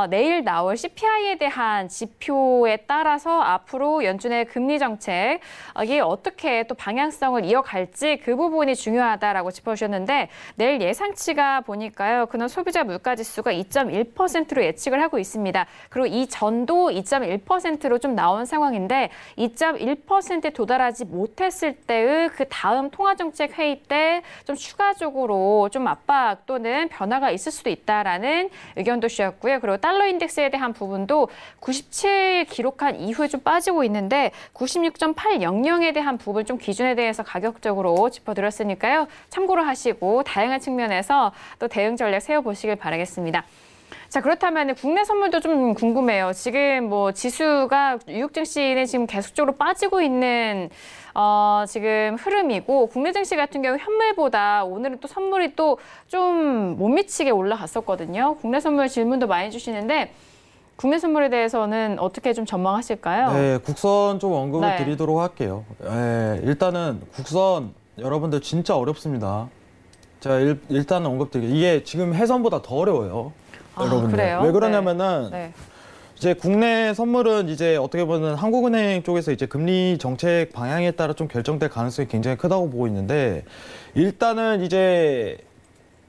내일 나올 CPI에 대한 지표에 따라서 앞으로 연준의 금리 정책 이게 어떻게 또 방향성을 이어갈지 그 부분이 중요하다라고 짚어주셨는데 내일 예상치가 보니까요. 그는 소비자 물가지수가 2.1%로 예측을 하고 있습니다. 그리고 이 전도 2.1%로 좀 나온 상황인데 2.1%에 도달하지 못했을 때의 그 다음 통화정책 회의 때 좀 추가적으로 좀 압박 또는 변화가 있을 수도 있다라는 의견도 주셨고요. 그리고 달러 인덱스에 대한 부분도 97 기록한 이후에 좀 빠지고 있는데 96.800에 대한 부분 좀 기준에 대해서 가격적으로 짚어드렸으니까요. 참고로 하시고 다양한 측면에서 또 대응 전략 세워보시길 바라겠습니다. 자, 그렇다면 국내 선물도 좀 궁금해요. 지금 뭐 지수가 뉴욕 증시는 지금 계속적으로 빠지고 있는 지금 흐름이고 국내 증시 같은 경우 현물보다 오늘은 또 선물이 또 좀 못 미치게 올라갔었거든요. 국내 선물 질문도 많이 주시는데 국내 선물에 대해서는 어떻게 좀 전망하실까요? 네, 국선 좀 언급을 네. 드리도록 할게요. 네, 일단은 국선 여러분들 진짜 어렵습니다. 제가 일단은 언급드릴게요. 이게 지금 해선보다 더 어려워요. 여러분들. 그래요? 왜 그러냐면은 네. 이제 국내 선물은 이제 어떻게 보면 한국은행 쪽에서 이제 금리 정책 방향에 따라 좀 결정될 가능성이 굉장히 크다고 보고 있는데 일단은 이제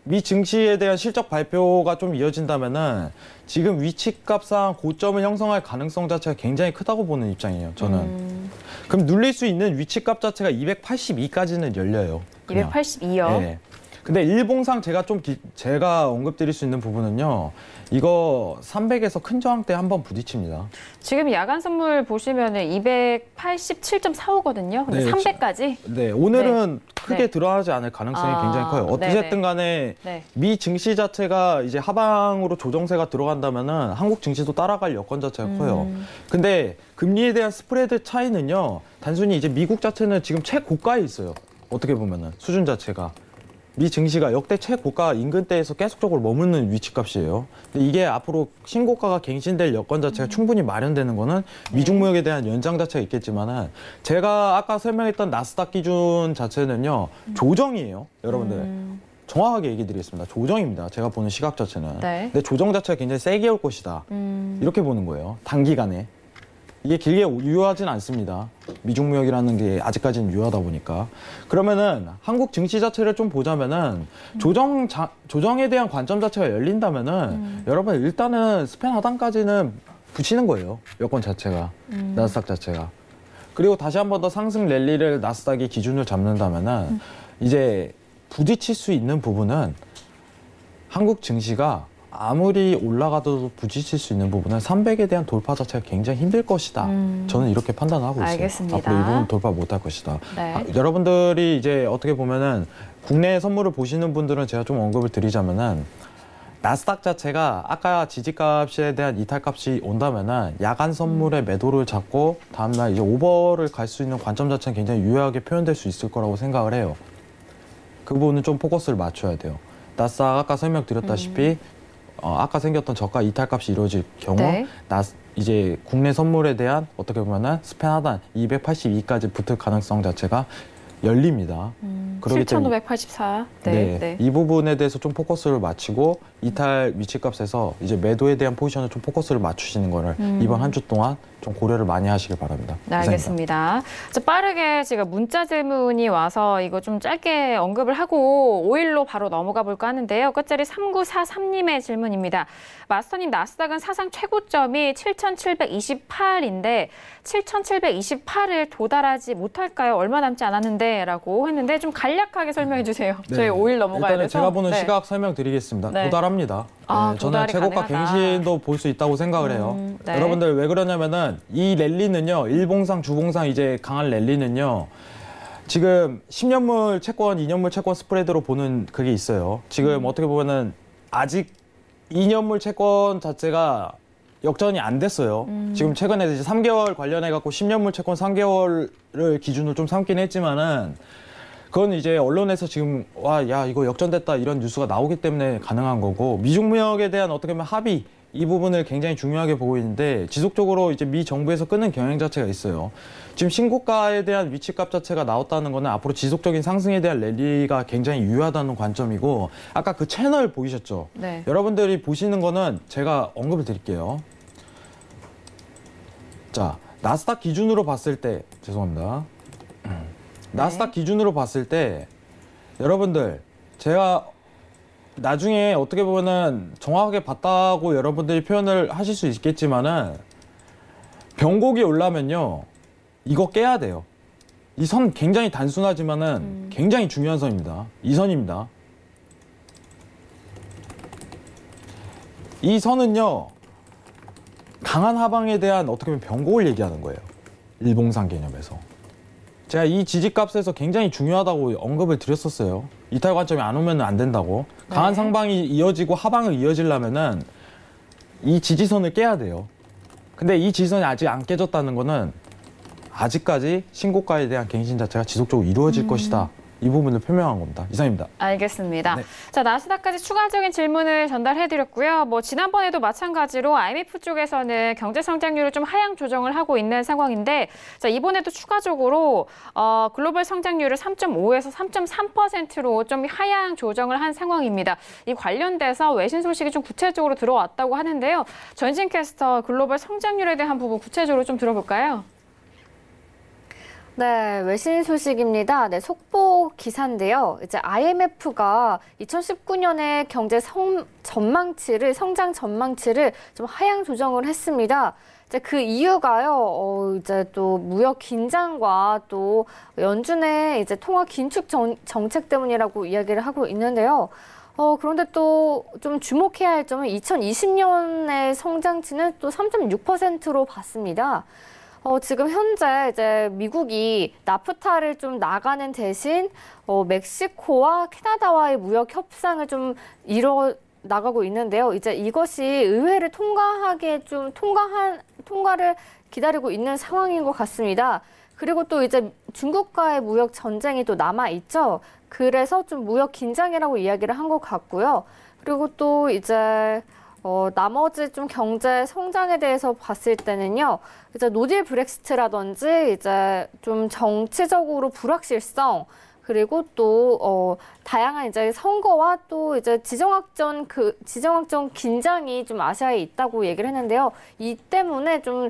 미 증시에 대한 실적 발표가 좀 이어진다면은 지금 위치값상 고점을 형성할 가능성 자체가 굉장히 크다고 보는 입장이에요. 저는. 그럼 눌릴 수 있는 위치값 자체가 282까지는 열려요. 그냥. 282요? 네. 근데 일봉상 제가 언급드릴 수 있는 부분은요. 이거 300에서 큰 저항대 한번 부딪힙니다. 지금 야간 선물 보시면은 287.45거든요. 근데 네, 300까지? 네, 오늘은 크게 네. 드러나지 않을 가능성이 아, 굉장히 커요. 어찌됐든 간에 네. 미 증시 자체가 이제 하방으로 조정세가 들어간다면은 한국 증시도 따라갈 여건 자체가 커요. 근데 금리에 대한 스프레드 차이는요. 단순히 이제 미국 자체는 지금 최고가에 있어요. 어떻게 보면은 수준 자체가. 미 증시가 역대 최고가 인근대에서 계속적으로 머무는 위치값이에요. 근데 이게 앞으로 신고가가 갱신될 여건 자체가 충분히 마련되는 거는 미중 무역에 대한 연장 자체가 있겠지만은 제가 아까 설명했던 나스닥 기준 자체는요 조정이에요, 여러분들. 정확하게 얘기 드리겠습니다. 조정입니다. 제가 보는 시각 자체는. 네. 근데 조정 자체가 굉장히 세게 올 것이다. 이렇게 보는 거예요. 단기간에. 이게 길게 유효하진 않습니다. 미중 무역이라는 게 아직까지는 유효하다 보니까. 그러면은 한국 증시 자체를 좀 보자면은 조정에 대한 관점 자체가 열린다면은 여러분 일단은 스팬 하단까지는 붙이는 거예요. 여건 자체가. 나스닥 자체가. 그리고 다시 한 번 더 상승 랠리를 나스닥이 기준을 잡는다면은 이제 부딪힐 수 있는 부분은 한국 증시가 아무리 올라가도 부딪힐 수 있는 부분은 300에 대한 돌파 자체가 굉장히 힘들 것이다. 저는 이렇게 판단하고 있어요. 알겠습니다. 앞으로 이 부분 돌파 못할 것이다. 네. 여러분들이 이제 어떻게 보면은 국내 선물을 보시는 분들은 제가 좀 언급을 드리자면은 나스닥 자체가 아까 지지값에 대한 이탈값이 온다면은 야간 선물의 매도를 잡고 다음날 이제 오버를 갈 수 있는 관점 자체는 굉장히 유효하게 표현될 수 있을 거라고 생각을 해요. 그 부분은 좀 포커스를 맞춰야 돼요. 나스닥 아까 설명드렸다시피 아까 생겼던 저가 이탈값이 이루어질 경우 네. 이제 국내 선물에 대한 어떻게 보면은 스팬 하단 282까지 붙을 가능성 자체가 열립니다. 그렇기 때문에 7,584. 네. 이 부분에 대해서 좀 포커스를 맞추고 이탈 위치값에서 이제 매도에 대한 포지션을 좀 포커스를 맞추시는 거를 이번 한 주 동안 좀 고려를 많이 하시길 바랍니다. 네, 알겠습니다. 자, 빠르게 제가 문자 질문이 와서 이거 좀 짧게 언급을 하고 5일로 바로 넘어가 볼까 하는데요. 끝자리 3943님의 질문입니다. 마스터님, 나스닥은 사상 최고점이 7,728인데 7,728을 도달하지 못할까요? 얼마 남지 않았는데 라고 했는데 좀 간략하게 설명해 주세요. 네. 저희 5일 넘어가야 일단은 돼서. 제가 보는 네. 시각 설명드리겠습니다. 네. 도달합니다. 아, 저는 도달이 최고가 가능하다. 갱신도 볼 수 있다고 생각을 해요. 네. 여러분들 왜 그러냐면은 이 랠리는요, 일봉상, 주봉상 이제 강한 랠리는요, 지금 10년물 채권, 2년물 채권 스프레드로 보는 그게 있어요. 지금 어떻게 보면은 아직 2년물 채권 자체가 역전이 안 됐어요. 지금 최근에 이제 3개월 관련해갖고 10년물 채권 3개월을 기준으로 좀 삼긴 했지만은 그건 이제 언론에서 지금 야 이거 역전됐다 이런 뉴스가 나오기 때문에 가능한 거고 미중무역에 대한 어떻게 보면 합의 이 부분을 굉장히 중요하게 보고 있는데 지속적으로 이제 미 정부에서 끄는 경향 자체가 있어요. 지금 신고가에 대한 위치값 자체가 나왔다는 거는 앞으로 지속적인 상승에 대한 랠리가 굉장히 유효하다는 관점이고 아까 그 채널 보이셨죠? 네. 여러분들이 보시는 거는 제가 언급을 드릴게요. 자, 나스닥 기준으로 봤을 때 죄송합니다. 나스닥 기준으로 봤을 때 여러분들 제가 나중에 어떻게 보면은 정확하게 봤다고 여러분들이 표현을 하실 수 있겠지만은 변곡이 올라면요 이거 깨야 돼요. 이 선 굉장히 단순하지만은 굉장히 중요한 선입니다. 이 선입니다. 이 선은요 강한 하방에 대한 어떻게 보면 변곡을 얘기하는 거예요. 일봉상 개념에서. 제가 이 지지값에서 굉장히 중요하다고 언급을 드렸었어요. 이탈 관점이 안 오면 안 된다고. 강한 네. 상방이 이어지고 하방을 이어지려면은 이 지지선을 깨야 돼요. 근데 이 지지선이 아직 안 깨졌다는 거는 아직까지 신고가에 대한 갱신 자체가 지속적으로 이루어질 것이다. 이 부분을 표명한 겁니다. 이상입니다. 알겠습니다. 네. 자, 나스닥까지 추가적인 질문을 전달해드렸고요. 지난번에도 마찬가지로 IMF 쪽에서는 경제 성장률을 좀 하향 조정을 하고 있는 상황인데, 자, 이번에도 추가적으로 글로벌 성장률을 3.5에서 3.3%로 좀 하향 조정을 한 상황입니다. 이 관련돼서 외신 소식이 좀 구체적으로 들어왔다고 하는데요. 전진 캐스터 글로벌 성장률에 대한 부분 구체적으로 좀 들어볼까요? 네, 외신 소식입니다. 네, 속보 기사인데요. 이제 IMF가 2019년에 성장 전망치를 좀 하향 조정을 했습니다. 이제 그 이유가요, 이제 또 무역 긴장과 또 연준의 이제 통화 긴축 정책 때문이라고 이야기를 하고 있는데요. 그런데 또 좀 주목해야 할 점은 2020년의 성장치는 또 3.6%로 봤습니다. 지금 현재 이제 미국이 나프타를 좀 나가는 대신 멕시코와 캐나다와의 무역 협상을 좀 나가고 있는데요. 이제 이것이 의회를 통과를 기다리고 있는 상황인 것 같습니다. 그리고 또 이제 중국과의 무역 전쟁이 또 남아 있죠. 그래서 좀 무역 긴장이라고 이야기를 한 것 같고요. 그리고 또 이제 나머지 좀 경제 성장에 대해서 봤을 때는요, 이제 노딜 브렉시트라든지 이제 좀 정치적으로 불확실성, 그리고 또 다양한 이제 선거와 또 이제 지정학전 긴장이 좀 아시아에 있다고 얘기를 했는데요. 이 때문에 좀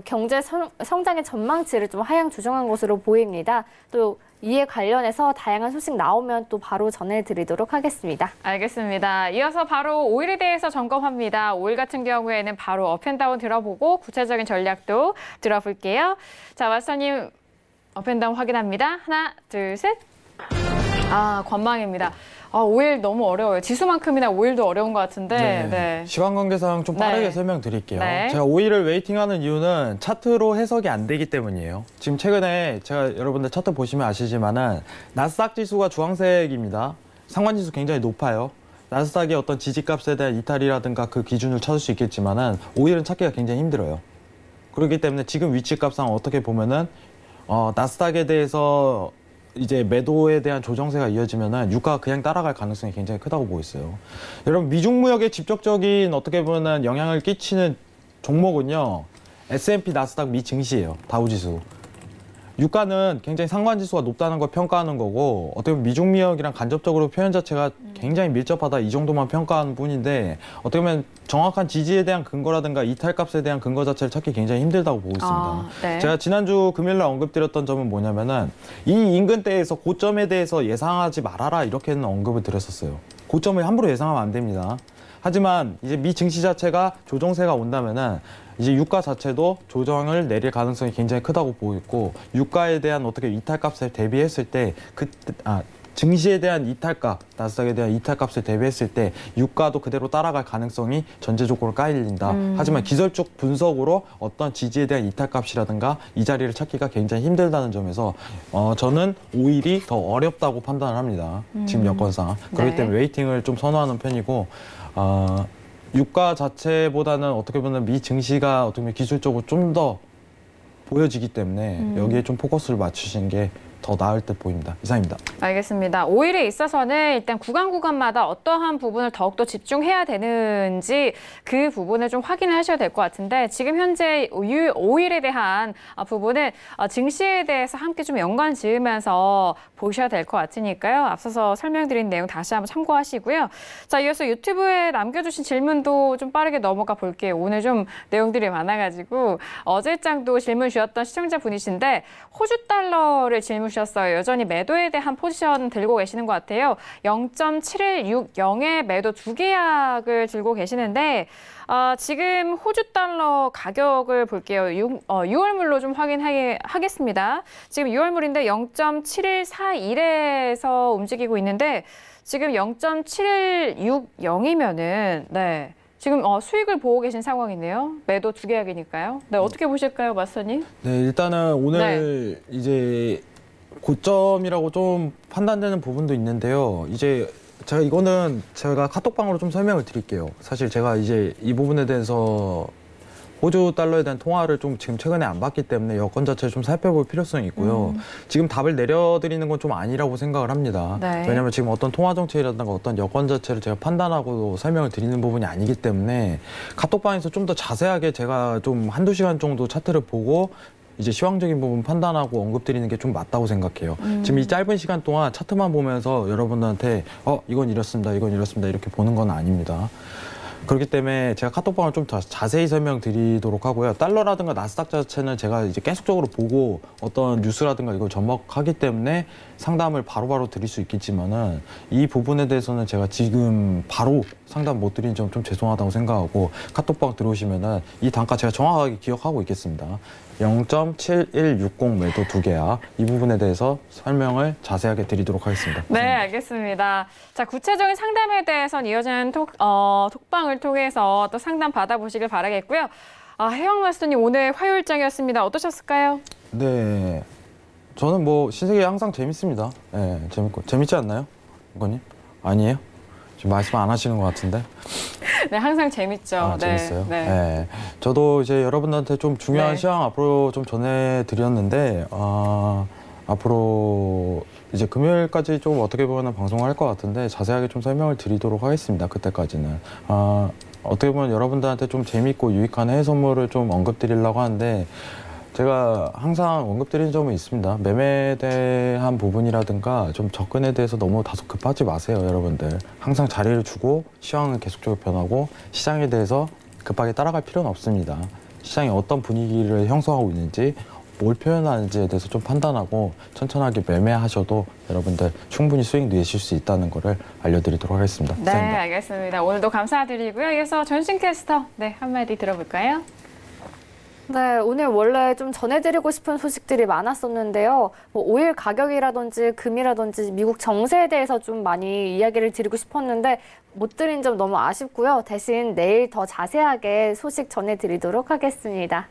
경제 성장의 전망치를 좀 하향 조정한 것으로 보입니다. 또 이에 관련해서 다양한 소식 나오면 또 바로 전해드리도록 하겠습니다. 알겠습니다. 이어서 바로 5일에 대해서 점검합니다. 5일 같은 경우에는 바로 업앤다운 들어보고 구체적인 전략도 들어볼게요. 자, 마스터님 업앤다운 확인합니다. 하나, 둘, 셋. 관망입니다. 5일 너무 어려워요. 지수만큼이나 5일도 어려운 것 같은데. 네. 시간 관계상 좀 빠르게 네. 설명드릴게요. 네. 제가 5일을 웨이팅하는 이유는 차트로 해석이 안 되기 때문이에요. 지금 최근에 제가 여러분들 차트 보시면 아시지만은 나스닥 지수가 주황색입니다. 상관지수 굉장히 높아요. 나스닥의 어떤 지지값에 대한 이탈이라든가 그 기준을 찾을 수 있겠지만은 5일은 찾기가 굉장히 힘들어요. 그렇기 때문에 지금 위치값상 어떻게 보면은 나스닥에 대해서 이제 매도에 대한 조정세가 이어지면은 유가가 그냥 따라갈 가능성이 굉장히 크다고 보고 있어요. 여러분 미중 무역에 직접적인 어떻게 보면은 영향을 끼치는 종목은요. S&P 나스닥 미 증시예요. 다우지수. 유가는 굉장히 상관지수가 높다는 걸 평가하는 거고 어떻게 보면 미중 무역이랑 간접적으로 표현 자체가 굉장히 밀접하다 이 정도만 평가하는 뿐인데 어떻게 보면 정확한 지지에 대한 근거라든가 이탈값에 대한 근거 자체를 찾기 굉장히 힘들다고 보고 있습니다. 네. 제가 지난주 금요일날 언급드렸던 점은 뭐냐면은 이 인근대에서 고점에 대해서 예상하지 말아라 이렇게는 언급을 드렸었어요. 고점을 함부로 예상하면 안 됩니다. 하지만 이제 미 증시 자체가 조정세가 온다면은 이제 유가 자체도 조정을 내릴 가능성이 굉장히 크다고 보고 있고 유가에 대한 어떻게 이탈값을 대비했을 때 증시에 대한 이탈값, 나스닥에 대한 이탈값을 대비했을 때 유가도 그대로 따라갈 가능성이 전제적으로 깔린다. 하지만 기술적 분석으로 어떤 지지에 대한 이탈값이라든가 이 자리를 찾기가 굉장히 힘들다는 점에서 저는 5일이 더 어렵다고 판단을 합니다. 지금 여건상. 그렇기 때문에 웨이팅을 좀 선호하는 편이고 유가 자체보다는 어떻게 보면 미 증시가 어떻게 보면 기술적으로 좀 더 보여지기 때문에 여기에 좀 포커스를 맞추시는 게 더 나을 듯 보입니다. 이상입니다. 알겠습니다. 5일에 있어서는 일단 구간마다 어떠한 부분을 더욱더 집중해야 되는지 그 부분을 좀 확인을 하셔야 될 것 같은데 지금 현재 5일에 대한 부분은 증시에 대해서 함께 좀 연관 지으면서 보셔야 될 것 같으니까요. 앞서서 설명드린 내용 다시 한번 참고하시고요. 자, 이어서 유튜브에 남겨주신 질문도 좀 빠르게 넘어가 볼게요. 오늘 좀 내용들이 많아가지고 어제장도 질문 주셨던 시청자분이신데 호주 달러를 질문 주셨어요. 여전히 매도에 대한 포지션 들고 계시는 것 같아요. 0.7160의 매도 2계약을 들고 계시는데 지금 호주 달러 가격을 볼게요. 6월물로 좀 확인하겠습니다. 지금 6월물인데 0.7141에서 움직이고 있는데 지금 0.7160이면은 네. 지금 수익을 보고 계신 상황이네요. 매도 2계약이니까요. 네, 어떻게 보실까요, 마스터님? 네, 일단은 오늘 이제 고점이라고 좀 판단되는 부분도 있는데요. 이제 제가 카톡방으로 좀 설명을 드릴게요. 사실 제가 이제 이 부분에 대해서 호주 달러에 대한 통화를 좀 지금 최근에 안 봤기 때문에 여건 자체를 좀 살펴볼 필요성이 있고요. 지금 답을 내려드리는 건 좀 아니라고 생각을 합니다. 네. 왜냐하면 지금 어떤 통화 정책이라든가 어떤 여건 자체를 제가 판단하고 설명을 드리는 부분이 아니기 때문에 카톡방에서 좀 더 자세하게 제가 좀 한두 시간 정도 차트를 보고 이제 시황적인 부분 판단하고 언급드리는 게 좀 맞다고 생각해요. 지금 이 짧은 시간 동안 차트만 보면서 여러분들한테 이건 이렇습니다, 이건 이렇습니다 이렇게 보는 건 아닙니다. 그렇기 때문에 제가 카톡방을 좀 더 자세히 설명드리도록 하고요. 달러라든가 나스닥 자체는 제가 이제 계속적으로 보고 어떤 뉴스라든가 이걸 접목하기 때문에 상담을 바로바로 드릴 수 있겠지만은 이 부분에 대해서는 제가 지금 바로 상담 못 드린 점 좀 죄송하다고 생각하고 카톡방 들어오시면은 이 단가 제가 정확하게 기억하고 있겠습니다. 0.7160 매도 2계약 이 부분에 대해서 설명을 자세하게 드리도록 하겠습니다. 네, 알겠습니다. 자, 구체적인 상담에 대해서는 이어지는 톡방을 통해서 또 상담 받아보시길 바라겠고요. 혜영 마스터님 오늘 화요일장이었습니다. 어떠셨을까요? 네, 저는 뭐 신세계 항상 재밌습니다. 네, 재밌지 않나요, 이거님? 아니에요? 지금 말씀 안 하시는 것 같은데. 네, 항상 재밌죠. 네, 재밌어요. 네. 네. 저도 이제 여러분들한테 좀 중요한 네. 시황 앞으로 좀 전해드렸는데 앞으로 이제 금요일까지 좀 어떻게 보면 방송을 할 것 같은데 자세하게 좀 설명을 드리도록 하겠습니다. 그때까지는. 어떻게 보면 여러분들한테 좀 재밌고 유익한 해외 선물을 좀 언급드리려고 하는데 제가 항상 언급드리는 점은 있습니다. 매매에 대한 부분이라든가 좀 접근에 대해서 너무 다소 급하지 마세요, 여러분들. 항상 자리를 주고 시황은 계속적으로 변하고 시장에 대해서 급하게 따라갈 필요는 없습니다. 시장이 어떤 분위기를 형성하고 있는지 뭘 표현하는지에 대해서 좀 판단하고 천천하게 매매하셔도 여러분들 충분히 수익 내실 수 있다는 거를 알려드리도록 하겠습니다. 네, 감사합니다. 알겠습니다. 오늘도 감사드리고요. 이어서 전신 캐스터 한마디 들어볼까요? 네, 오늘 원래 좀 전해드리고 싶은 소식들이 많았었는데요. 오일 가격이라든지 금이라든지 미국 정세에 대해서 좀 많이 이야기를 드리고 싶었는데 못 드린 점 너무 아쉽고요. 대신 내일 더 자세하게 소식 전해드리도록 하겠습니다.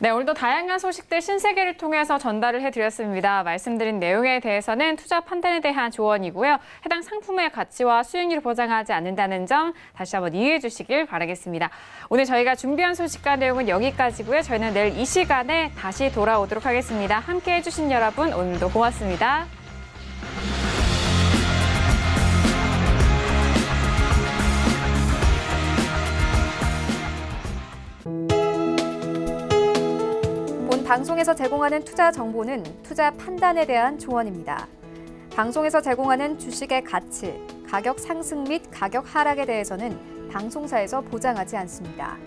네, 오늘도 다양한 소식들 신세계를 통해서 전달을 해드렸습니다. 말씀드린 내용에 대해서는 투자 판단에 대한 조언이고요. 해당 상품의 가치와 수익률을 보장하지 않는다는 점 다시 한번 이해해 주시길 바라겠습니다. 오늘 저희가 준비한 소식과 내용은 여기까지고요. 저희는 내일 이 시간에 다시 돌아오도록 하겠습니다. 함께해 주신 여러분 오늘도 고맙습니다. 방송에서 제공하는 투자 정보는 투자 판단에 대한 조언입니다. 방송에서 제공하는 주식의 가치, 가격 상승 및 가격 하락에 대해서는 방송사에서 보장하지 않습니다.